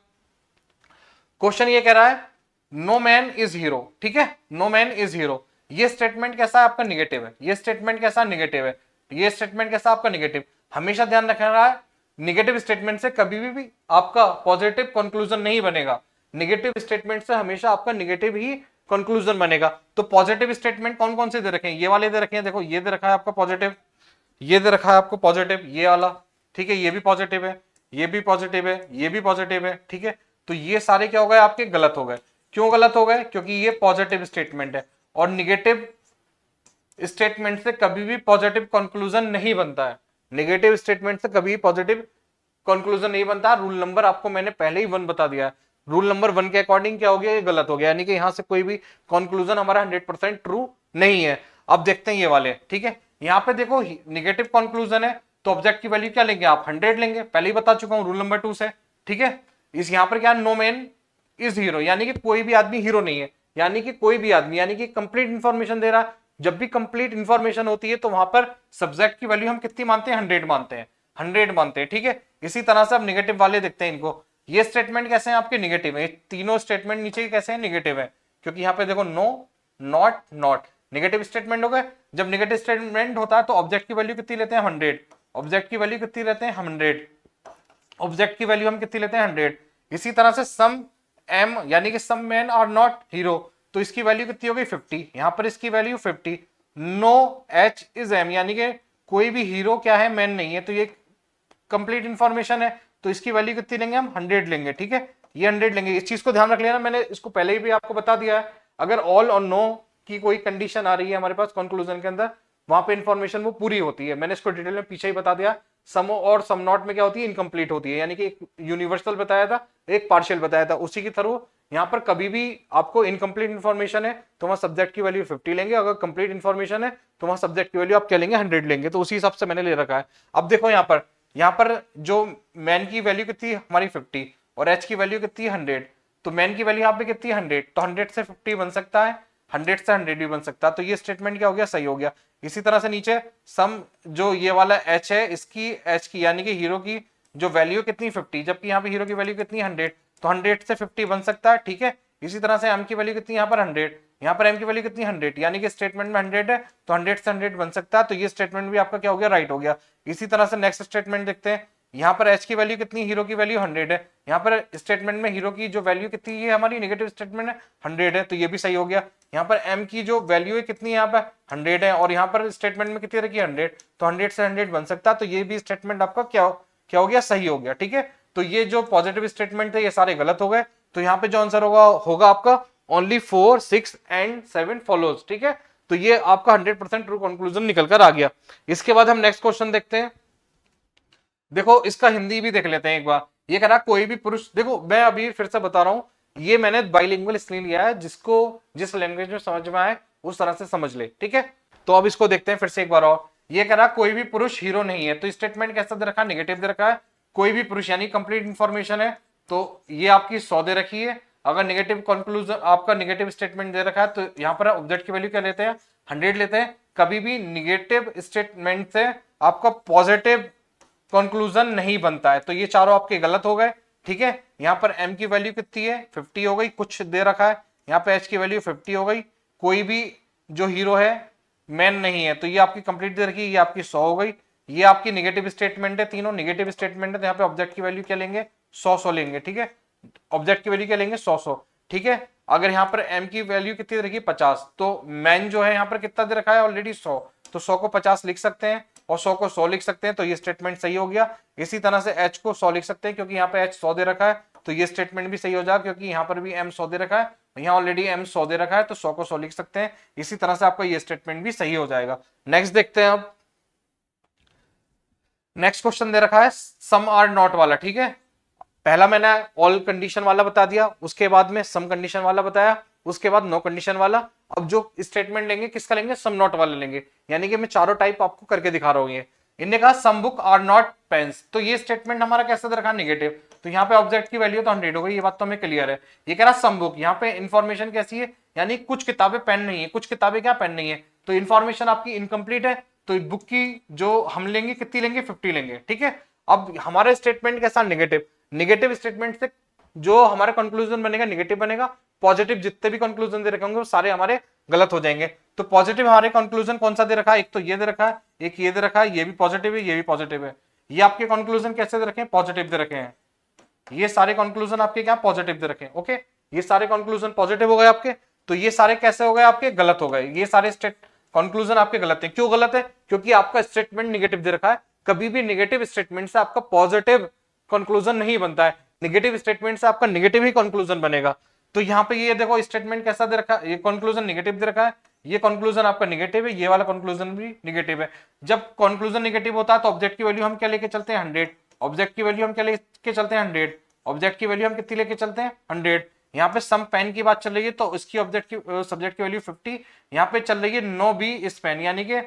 [SPEAKER 1] क्वेश्चन ये कह रहा है, नो मैन इज हीरो, ठीक है, नो मैन इज हीरो, ये स्टेटमेंट कैसा है आपका निगेटिव है, ये स्टेटमेंट कैसा निगेटिव है, ये स्टेटमेंट कैसा आपका निगेटिव। हमेशा ध्यान रखना है निगेटिव स्टेटमेंट से कभी भी आपका पॉजिटिव कंक्लूजन नहीं बनेगा, निगेटिव स्टेटमेंट से हमेशा आपका निगेटिव ही कंक्लूजन बनेगा। तो पॉजिटिव स्टेटमेंट कौन कौन से दे रखे हैं, ये वाले दे रखे हैं, देखो ये दे रखा है आपका पॉजिटिव, ये दे रखा है आपको पॉजिटिव, ये वाला, ठीक है, ये भी पॉजिटिव है, ये भी पॉजिटिव है, ये भी पॉजिटिव है, ठीक है। तो ये सारे क्या हो गए आपके गलत हो गए। क्यों गलत हो गए, क्योंकि ये पॉजिटिव स्टेटमेंट है और निगेटिव स्टेटमेंट से कभी भी पॉजिटिव कंक्लूजन नहीं बनता है, नेगेटिव स्टेटमेंट से कभी पॉजिटिव कंक्लूजन नहीं बनता। रूल नंबर आपको मैंने पहले ही 1 बता दिया है, रूल नंबर 1 के अकॉर्डिंग क्या हो गया, ये गलत हो गया, यानी कि यहां से कोई भी कंक्लूजन हमारा 100% ट्रू नहीं है। अब देखते हैं ये वाले, ठीक है, यहाँ पे देखो निगेटिव कंक्लूजन है तो ऑब्जेक्ट की वैल्यू क्या लेंगे आप, 100 लेंगे, पहले ही बता चुका हूं रूल नंबर 2 से, ठीक है। इस यहाँ पर क्या, नो मैन इज हीरो, यानी कि कोई भी आदमी हीरो नहीं है, यानी कि कोई भी आदमी, यानी कि कंप्लीट इंफॉर्मेशन दे रहा है। जब भी कंप्लीट इंफॉर्मेशन होती है तो वहां पर सब्जेक्ट की वैल्यू हम कितनी मानते हैं, 100 मानते हैं, 100 मानते हैं, ठीक है। इसी तरह से अब निगेटिव वाले देखते हैं इनको, ये स्टेटमेंट कैसे हैं आपके निगेटिव है, तीनों स्टेटमेंट नीचे कैसे हैं निगेटिव है, क्योंकि यहाँ पे देखो no not not negative statement हो गए। जब निगेटिव स्टेटमेंट होता है तो ऑब्जेक्ट की वैल्यू कितनी लेते हैं, 100, ऑब्जेक्ट की वैल्यू कितनी लेते हैं, 100, ऑब्जेक्ट की वैल्यू हम कितनी लेते हैं, 100। इसी तरह से सम एम, यानी कि सम मैन आर नॉट हीरो, तो इसकी वैल्यू कितनी हो गई, 50, यहां पर इसकी value 50। No H is M, यानी कि कोई भी हीरो क्या है, मैन नहीं है, तो ये कंप्लीट इंफॉर्मेशन है, तो इसकी वैल्यू कितनी लेंगे हम, 100 लेंगे, ठीक है, ये 100 लेंगे। इस चीज को ध्यान रख लेना, मैंने इसको पहले ही भी आपको बता दिया है, अगर ऑल और नो की कोई कंडीशन आ रही है हमारे पास कंक्लूजन के अंदर, वहां पे इंफॉर्मेशन वो पूरी होती है, मैंने इसको डिटेल में पीछे ही बता दिया। सम और सम नॉट में क्या होती है, इनकम्प्लीट होती है, यानी कि एक यूनिवर्सल बताया था, एक पार्शियल बताया था, उसी की थ्रू यहाँ पर कभी भी आपको इनकम्प्लीट इन्फॉर्मेशन है तो वहां सब्जेक्ट की वैल्यू 50 लेंगे, अगर कंप्लीट इन्फॉर्मेशन है तो वहां सब्जेक्ट की वैल्यू आप क्या लेंगे, 100 लेंगे, तो उसी हिसाब से मैंने ले रखा है। अब देखो यहाँ पर जो मैन की वैल्यू कितनी हमारी 50 और एच की वैल्यू कितनी 100, तो मैन की वैल्यू यहाँ पे कितनी 100, तो 100 से 50 बन सकता है, 100 से 100 भी बन सकता है, तो ये स्टेटमेंट क्या हो गया, सही हो गया। इसी तरह से नीचे सम जो ये वाला एच है, इसकी एच की यानी कि हीरो की जो वैल्यू कितनी 50, जबकि यहाँ पे हीरो की वैल्यू कितनी 100, तो 100 से 50 बन सकता है, ठीक है। इसी तरह से एम की वैल्यू कितनी यहाँ पर 100, यहाँ पर एम की वैल्यू कितनी 100, यानी कि स्टेटमेंट में 100 है तो 100 से 100 बन सकता है, तो ये स्टेटमेंट भी आपका क्या हो गया, राइट हो गया। इसी तरह से नेक्स्ट स्टेटमेंट देखते हैं, यहाँ पर एच की वैल्यू कितनी, हीरो की वैल्यू 100 है, यहाँ पर स्टेटमेंट में हीरो की जो वैल्यू कितनी है हमारी निगेटिव स्टेटमेंट है 100 है, तो ये भी सही हो गया। यहाँ पर एम की जो वैल्यू है कितनी है यहाँ पर 100 है, और यहाँ पर स्टेटमेंट में कितनी रखी 100, तो 100 से 100 बन सकता है, तो ये भी स्टेटमेंट आपका क्या हो गया, सही हो गया, ठीक है। तो ये जो पॉजिटिव स्टेटमेंट थे ये सारे गलत हो गए, तो यहाँ पे जो आंसर होगा आपका ओनली 4, 6 एंड 7 फॉलोज, ठीक है। तो ये आपका 100% ट्रू कंक्लूजन निकल कर आ गया। इसके बाद हम नेक्स्ट क्वेश्चन देखते हैं, देखो इसका हिंदी भी देख लेते हैं एक बार। ये कह रहा कोई भी पुरुष, देखो मैं अभी फिर से बता रहा हूं, ये मैंने बाइलिंगुअल इसलिए लिया है जिसको जिस लैंग्वेज में समझ में आए उस तरह से समझ ले, ठीक है। तो अब इसको देखते हैं फिर से एक बार और। ये कह रहा कोई भी पुरुष हीरो नहीं है, तो स्टेटमेंट कैसा दे रखा है, निगेटिव दे रखा है। कोई भी पुरुष यानी कंप्लीट इंफॉर्मेशन है, तो ये आपकी 100 दे रखी है। अगर निगेटिव कंक्लूजन आपका निगेटिव स्टेटमेंट दे रखा है तो यहाँ पर ऑब्जेक्ट की वैल्यू क्या लेते हैं, 100 लेते हैं। कभी भी निगेटिव स्टेटमेंट से आपका पॉजिटिव कंक्लूजन नहीं बनता है, तो ये चारों आपके गलत हो गए, ठीक है। यहाँ पर m की वैल्यू कितनी है, 50 हो गई, कुछ दे रखा है। यहाँ पे h की वैल्यू 50 हो गई, कोई भी जो हीरो है मैन नहीं है, तो ये आपकी कंप्लीट दे रखी है, ये आपकी 100 हो गई। ये आपकी निगेटिव स्टेटमेंट है, तीनों निगेटिव स्टेटमेंट है, तो यहाँ पे ऑब्जेक्ट की वैल्यू क्या लेंगे, 100 लेंगे, ठीक है। ऑब्जेक्ट की वैल्यू क्या लेंगे, 100, ठीक है। अगर यहाँ पर m की वैल्यू कितनी दे रखी है, 50, तो मैन जो है यहाँ पर कितना दे रखा है ऑलरेडी 100, तो 100 को 50 लिख सकते हैं और 100 को 100 लिख सकते हैं, तो ये स्टेटमेंट सही हो गया। इसी तरह से h को 100 लिख सकते हैं क्योंकि यहाँ पे h 100 दे रखा है, तो ये स्टेटमेंट भी सही हो जाएगा क्योंकि यहाँ पर भी m 100 दे रखा है, यहाँ ऑलरेडी m 100 दे रखा है, तो 100 को 100 लिख सकते हैं। इसी तरह से आपका ये स्टेटमेंट भी सही हो जाएगा। नेक्स्ट देखते हैं, अब नेक्स्ट क्वेश्चन दे रखा है सम आर नॉट वाला, ठीक है। पहला मैंने ऑल कंडीशन वाला बता दिया, उसके बाद में सम कंडीशन वाला बताया, उसके बाद नो कंडीशन वाला। अब जो स्टेटमेंट लेंगे किसका लेंगे, सम नॉट वाला लेंगे, यानी कि मैं चारों टाइप आपको करके दिखा रहा हूं। ये इनने कहा some book are not pens, तो ये स्टेटमेंट हमारा कैसा दे रखा, निगेटिव, तो यहाँ पे ऑब्जेक्ट की वैल्यू तो 100 हो गई, ये बात तो हमें क्लियर है। ये कह रहा सम बुक, यहाँ पे इंफॉर्मेशन कैसी है, यानी कुछ किताबें पेन नहीं है, कुछ किताबें क्या पेन नहीं है, तो इन्फॉर्मेशन आपकी इनकम्प्लीट है, तो बुक की जो हम लेंगे कितनी लेंगे, 50 लेंगे, ठीक है। अब हमारा स्टेटमेंट कैसा, निगेटिव, निगेटिव स्टेटमेंट से जो हमारा कंक्लूजन बनेगा निगेटिव बनेगा, पॉजिटिव जितने भी कंक्लूजन दे रखे होंगे वो सारे हमारे गलत हो जाएंगे। तो पॉजिटिव हमारे कंक्लूजन कौन सा दे रखा है, एक तो ये दे रखा है, एक ये दे रखा है, ये भी पॉजिटिव है, ये भी पॉजिटिव है। ये आपके कंक्लूजन कैसे दे रखे हैं, पॉजिटिव दे रखे हैं। ये सारे कंक्लूजन आपके क्या पॉजिटिव दे रखे हैं। ओके, ये सारे कंक्लूजन पॉजिटिव हो गए आपके, तो ये सारे कैसे हो गए आपके, गलत हो गए। ये सारे कंक्लूजन आपके गलत हैं। क्यों गलत है, क्योंकि आपका स्टेटमेंट निगेटिव दे रखा है। कभी भी निगेटिव स्टेटमेंट से आपका पॉजिटिव कंक्लूजन नहीं बनता है, निगेटिव स्टेटमेंट से आपका निगेटिव ही कंक्लूजन बनेगा। तो यहाँ पे ये देखो स्टेटमेंट कैसा दे रखा है, ये कंक्लूजन निगेटिव दे रखा है, ये कंक्लूजन आपका निगेटिव है, ये वाला कंक्लूजन भी निगेटिव है। जब कंक्लूजन निगेटिव होता है तो ऑब्जेक्ट की वैल्यू हम क्या लेके चलते हैं, 100। ऑब्जेक्ट की वैल्यू हम क्या लेके चलते हैं, 100। ऑब्जेक्ट की वैल्यू हम कितनी लेके चलते हैं, 100। यहाँ पे सम पेन की बात चल रही है तो उसकी ऑब्जेक्ट की सब्जेक्ट की वैल्यू 50। यहाँ पे चल रही है नो बी इस पेन, यानी कि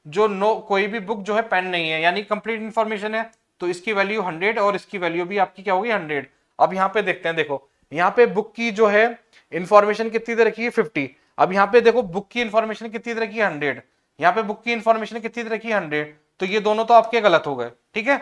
[SPEAKER 1] जो नो कोई भी बुक जो है पेन नहीं है, यानी कंप्लीट इंफॉर्मेशन है, तो इसकी वैल्यू 100 और इसकी वैल्यू भी आपकी क्या होगी, 100। अब यहाँ पे देखते हैं, देखो यहाँ पे बुक की जो है इंफॉर्मेशन कितनी दे रखी है, 50। अब यहाँ पे देखो बुक की इंफॉर्मेशन कितनी दे रखी है, 100। यहाँ पे बुक की इंफॉर्मेशन कितनी दे रखी है, 100। तो ये दोनों तो आपके गलत हो गए, ठीक है,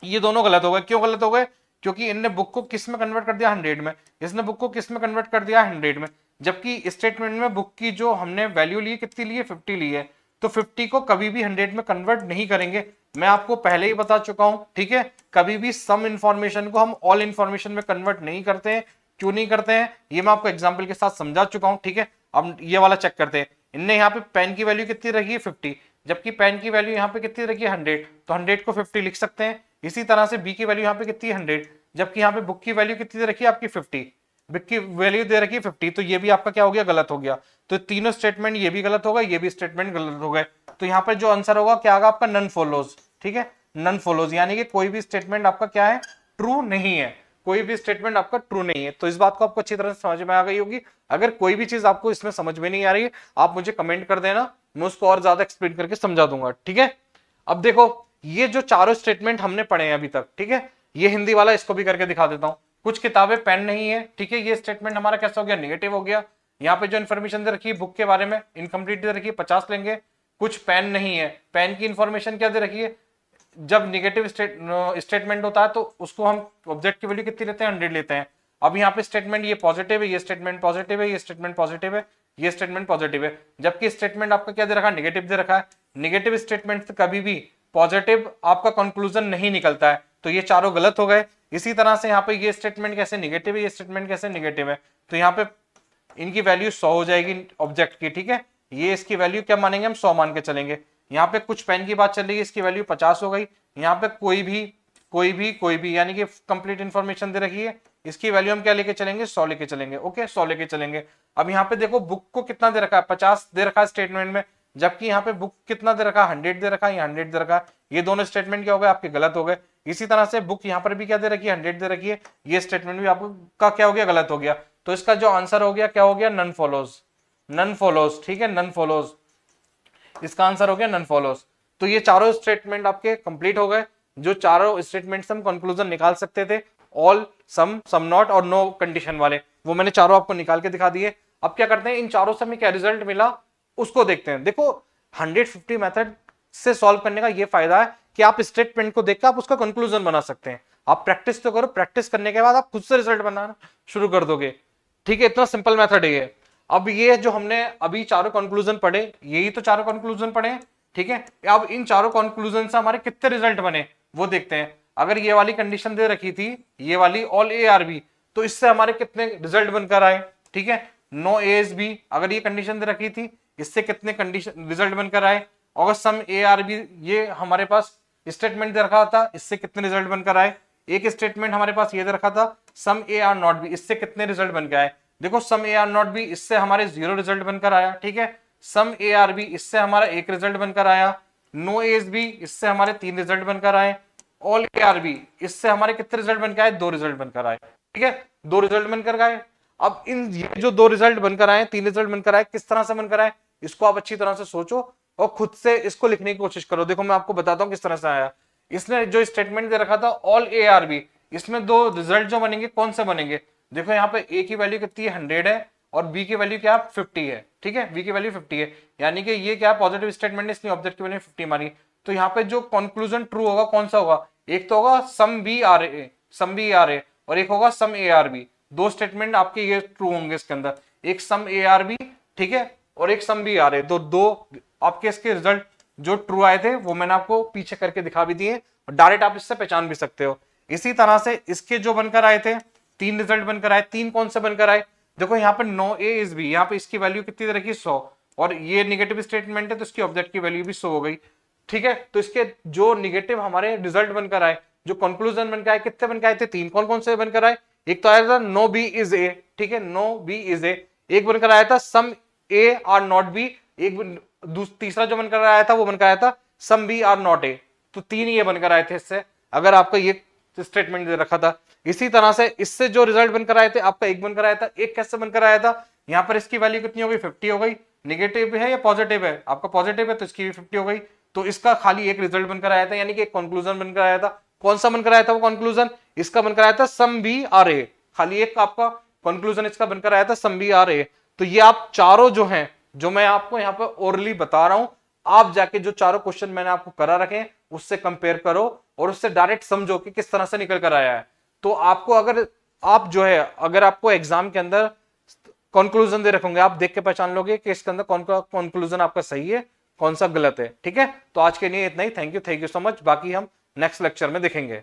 [SPEAKER 1] ये दोनों गलत हो गए। क्यों गलत हो गए, क्योंकि इनने बुक को किस में कन्वर्ट कर दिया, 100 में, इसने बुक को किस में कन्वर्ट कर दिया, 100 में। जबकि स्टेटमेंट में बुक की जो हमने वैल्यू ली कितनी ली है, 50 ली है। तो 50 को कभी भी 100 में कन्वर्ट नहीं करेंगे, मैं आपको पहले ही बता चुका हूं, ठीक है। कभी भी सम इंफॉर्मेशन को हम ऑल इंफॉर्मेशन में कन्वर्ट नहीं करते हैं। क्यों नहीं करते हैं, ये मैं आपको एग्जाम्पल के साथ समझा चुका हूं, ठीक है। अब ये वाला चेक करते हैं, इनने यहाँ पे पेन की वैल्यू कितनी रखी है, 50, जबकि पेन की वैल्यू यहाँ पे कितनी रखी है, 100। तो 100 को 50 लिख सकते हैं। इसी तरह से बी की वैल्यू यहाँ पे कितनी है, 100, जबकि यहाँ पे बुक की वैल्यू कितनी दे रखी है आपकी, 50। बुक की वैल्यू दे रखी है 50, तो ये भी आपका क्या हो गया, गलत हो गया। तो तीनों स्टेटमेंट, ये भी गलत होगा, ये भी स्टेटमेंट गलत हो गए। तो यहाँ पे जो आंसर होगा क्या होगा आपका, नन फॉलोज, ठीक है, नन फॉलोज, यानी कि कोई भी स्टेटमेंट आपका क्या है, ट्रू नहीं है। कोई भी स्टेटमेंट आपका ट्रू नहीं है। तो इस बात को आपको अच्छी तरह से समझ में आ गई होगी। अगर कोई भी चीज आपको इसमें समझ में नहीं आ रही है, आप मुझे कमेंट कर देना, मैं उसको और ज्यादा एक्सप्लेन करके समझा दूंगा, ठीक है। अब देखो ये जो चारों स्टेटमेंट हमने पढ़े हैं अभी तक, ठीक है, ये हिंदी वाला इसको भी करके दिखा देता हूं। कुछ किताबें पेन नहीं है, ठीक है, ये स्टेटमेंट हमारा कैसा हो गया, निगेटिव हो गया। यहाँ पे जो इन्फॉर्मेशन दे रखी है बुक के बारे में, इनकम्प्लीट दे रखी है, 50 लेंगे। कुछ पेन नहीं है, पेन की इंफॉर्मेशन क्या दे रखी है, जब निगेटिव स्टेटमेंट होता है तो उसको हम ऑब्जेक्ट की वैल्यू कितनी लेते हैं, 100 लेते हैं। अब यहाँ पे स्टेटमेंट ये पॉजिटिव है, ये स्टेटमेंट पॉजिटिव है, ये स्टेटमेंट पॉजिटिव है, ये स्टेटमेंट पॉजिटिव है। जबकि स्टेटमेंट आपका क्या दे रखा है, निगेटिव दे रखा है। निगेटिव स्टेटमेंट से कभी भी पॉजिटिव आपका कंक्लूजन नहीं निकलता है, तो ये चारों गलत हो गए। इसी तरह से यहाँ पे ये स्टेटमेंट कैसे निगेटिव है, ये स्टेटमेंट कैसे निगेटिव है, तो यहाँ पे इनकी वैल्यू 100 हो जाएगी ऑब्जेक्ट की, ठीक है। ये इसकी वैल्यू क्या मानेंगे, हम 100 मान के चलेंगे। यहाँ पे कुछ पेन की बात चल रही है, इसकी वैल्यू 50 हो गई। यहाँ पे कोई भी यानी कि कंप्लीट इंफॉर्मेशन दे रखी है, इसकी वैल्यू हम क्या लेके चलेंगे, 100 लेके चलेंगे। ओके, 100 लेके चलेंगे। अब यहाँ पे देखो बुक को कितना दे रखा है, 50 दे रखा है स्टेटमेंट में, जबकि यहाँ पे बुक कितना दे रखा है, 100 दे रखा है, 100 दे रखा है। ये दोनों स्टेटमेंट क्या हो गए, आपके गलत हो गए। इसी तरह से बुक यहाँ पर भी क्या दे रखी है, 100 दे रखी है, ये स्टेटमेंट भी आपका क्या हो गया, गलत हो गया। तो इसका जो आंसर हो गया क्या हो गया, नन फॉलोज, नन फॉलोज, ठीक है, नन फॉलोज, इसका आंसर हो गया नन फॉलोज। तो ये चारों स्टेटमेंट आपके कंप्लीट हो गए। जो चारों स्टेटमेंट से हम कंक्लूजन निकाल सकते थे, ऑल, सम नॉट और नो कंडीशन वाले, वो मैंने चारों आपको निकाल के दिखा दिए। अब क्या करते हैं, इन चारों से हमें क्या रिजल्ट मिला उसको देखते हैं। देखो 150 मेथड से सॉल्व करने का ये फायदा है कि आप स्टेटमेंट को देखकर आप उसका कंक्लूजन बना सकते हैं। आप प्रैक्टिस तो करो, प्रैक्टिस करने के बाद आप खुद से रिजल्ट बनाना शुरू कर दोगे, ठीक है। इतना सिंपल मेथड है ये। अब ये जो हमने अभी चारों कंक्लूजन पढ़े, यही तो चारों कंक्लूजन पढ़े हैं, ठीक है। अब इन चारों कंक्लूजन से हमारे कितने रिजल्ट बने वो देखते हैं। अगर ये वाली कंडीशन दे रखी थी, ये वाली ऑल ए आर बी, तो इससे हमारे कितने रिजल्ट बनकर आए, ठीक है। नो ए एस बी, अगर ये कंडीशन दे रखी थी, इससे कितने कंडीशन रिजल्ट बनकर आए। अगर सम ए आर बी, ये हमारे पास स्टेटमेंट दे रखा था, इससे कितने रिजल्ट बनकर आए। एक स्टेटमेंट हमारे पास ये दे रखा था, सम ए आर नॉट बी, इससे कितने रिजल्ट बनकर आए। देखो सम ए आर नॉट बी, इससे हमारे 0 रिजल्ट बनकर आया, ठीक है। सम ए आर बी, इससे हमारा 1 रिजल्ट बनकर आया। नो एस बी, इससे हमारे 3 रिजल्ट बनकर आए। ऑल ए आर बी, इससे हमारे कितने रिजल्ट बनकर आए, 2 रिजल्ट बनकर आए, ठीक है, 2 रिजल्ट बनकर आए। अब इन ये जो 2 रिजल्ट बनकर आए, 3 रिजल्ट बनकर आए, किस तरह से बनकर आए, इसको आप अच्छी तरह से सोचो और खुद से इसको लिखने की कोशिश करो। देखो मैं आपको बताता हूं किस तरह से आया। इसने जो स्टेटमेंट दे रखा था ऑल ए आर बी, इसमें 2 रिजल्ट जो बनेंगे कौन से बनेंगे, देखो यहाँ पे ए की वैल्यू कितनी है, 100 है, और बी की वैल्यू क्या 50 है, ठीक है, बी की वैल्यू 50 है, यानी कि ये क्या पॉजिटिव स्टेटमेंट है, इसलिए ऑब्जेक्ट की वैल्यू 50 मारी। तो यहाँ पे जो कंक्लूजन ट्रू होगा कौन सा होगा, एक तो होगा some B are A, some B are A, और एक होगा सम ए आर बी। दो स्टेटमेंट आपके ये ट्रू होंगे इसके अंदर, एक सम ए आर बी, ठीक है, और एक सम बी आर ए। तो दो आपके इसके रिजल्ट जो ट्रू आए थे वो मैंने आपको पीछे करके दिखा भी दिए, और डायरेक्ट आप इससे पहचान भी सकते हो। इसी तरह से इसके जो बनकर आए थे, तीन रिजल्ट बनकर आए, तीन कौन से बनकर आए, देखो यहाँ पे नो ए इज बी, यहाँ पे इसकी वैल्यू कितनी रखी 100, और ये निगेटिव स्टेटमेंट है तो इसकी ऑब्जेक्ट की वैल्यू भी 100 हो गई, ठीक है। तो इसके जो निगेटिव हमारे रिजल्ट बनकर आए, जो कंक्लूजन बनकर आए, कितने बनकर आए थे, तीन। कौन कौन से बनकर आए, एक तो आया था नो बी इज ए, ठीक है, नो बी इज ए। एक बनकर आया था सम ए आर नॉट बी, एक तीसरा जो बनकर आया था वो बनकर आया था some B are not A. तो तीन ये बनकर आए थे इससे, अगर आपका ये स्टेटमेंट दे रखा था। इसी तरह से इससे जो रिजल्ट बनकर आए थे, आपका एक बनकर आया था, एक कैसे बनकर आया था, यहां पर इसकी वैल्यू कितनी हो गई, 50 हो गई। निगेटिव है या पॉजिटिव है, आपका पॉजिटिव है तो इसकी भी 50 हो गई। तो इसका खाली एक रिजल्ट बनकर आया था, यानी कि एक कंक्लूजन बनकर आया था। कौन सा बनकर आया था वो कंक्लूजन, इसका बनकर आया था सम बी आर ए, खाली एक आपका कंक्लूजन इसका बनकर आया था सम बी आर ए। तो ये आप चारों जो हैं, जो मैं आपको यहाँ पर ओरली बता रहा हूं, आप जाके जो चारों क्वेश्चन मैंने आपको करा रखे उससे कंपेयर करो और उससे डायरेक्ट समझो कि किस तरह से निकल कर आया है। तो आपको अगर आप जो है, अगर आपको एग्जाम के अंदर कंक्लूजन दे रखोगे, आप देख के पहचान लोगे कि इसके अंदर कौन सा कंक्लूजन आपका सही है, कौन सा गलत है, ठीक है। तो आज के लिए इतना ही, थैंक यू सो मच। बाकी हम नेक्स्ट लेक्चर में देखेंगे।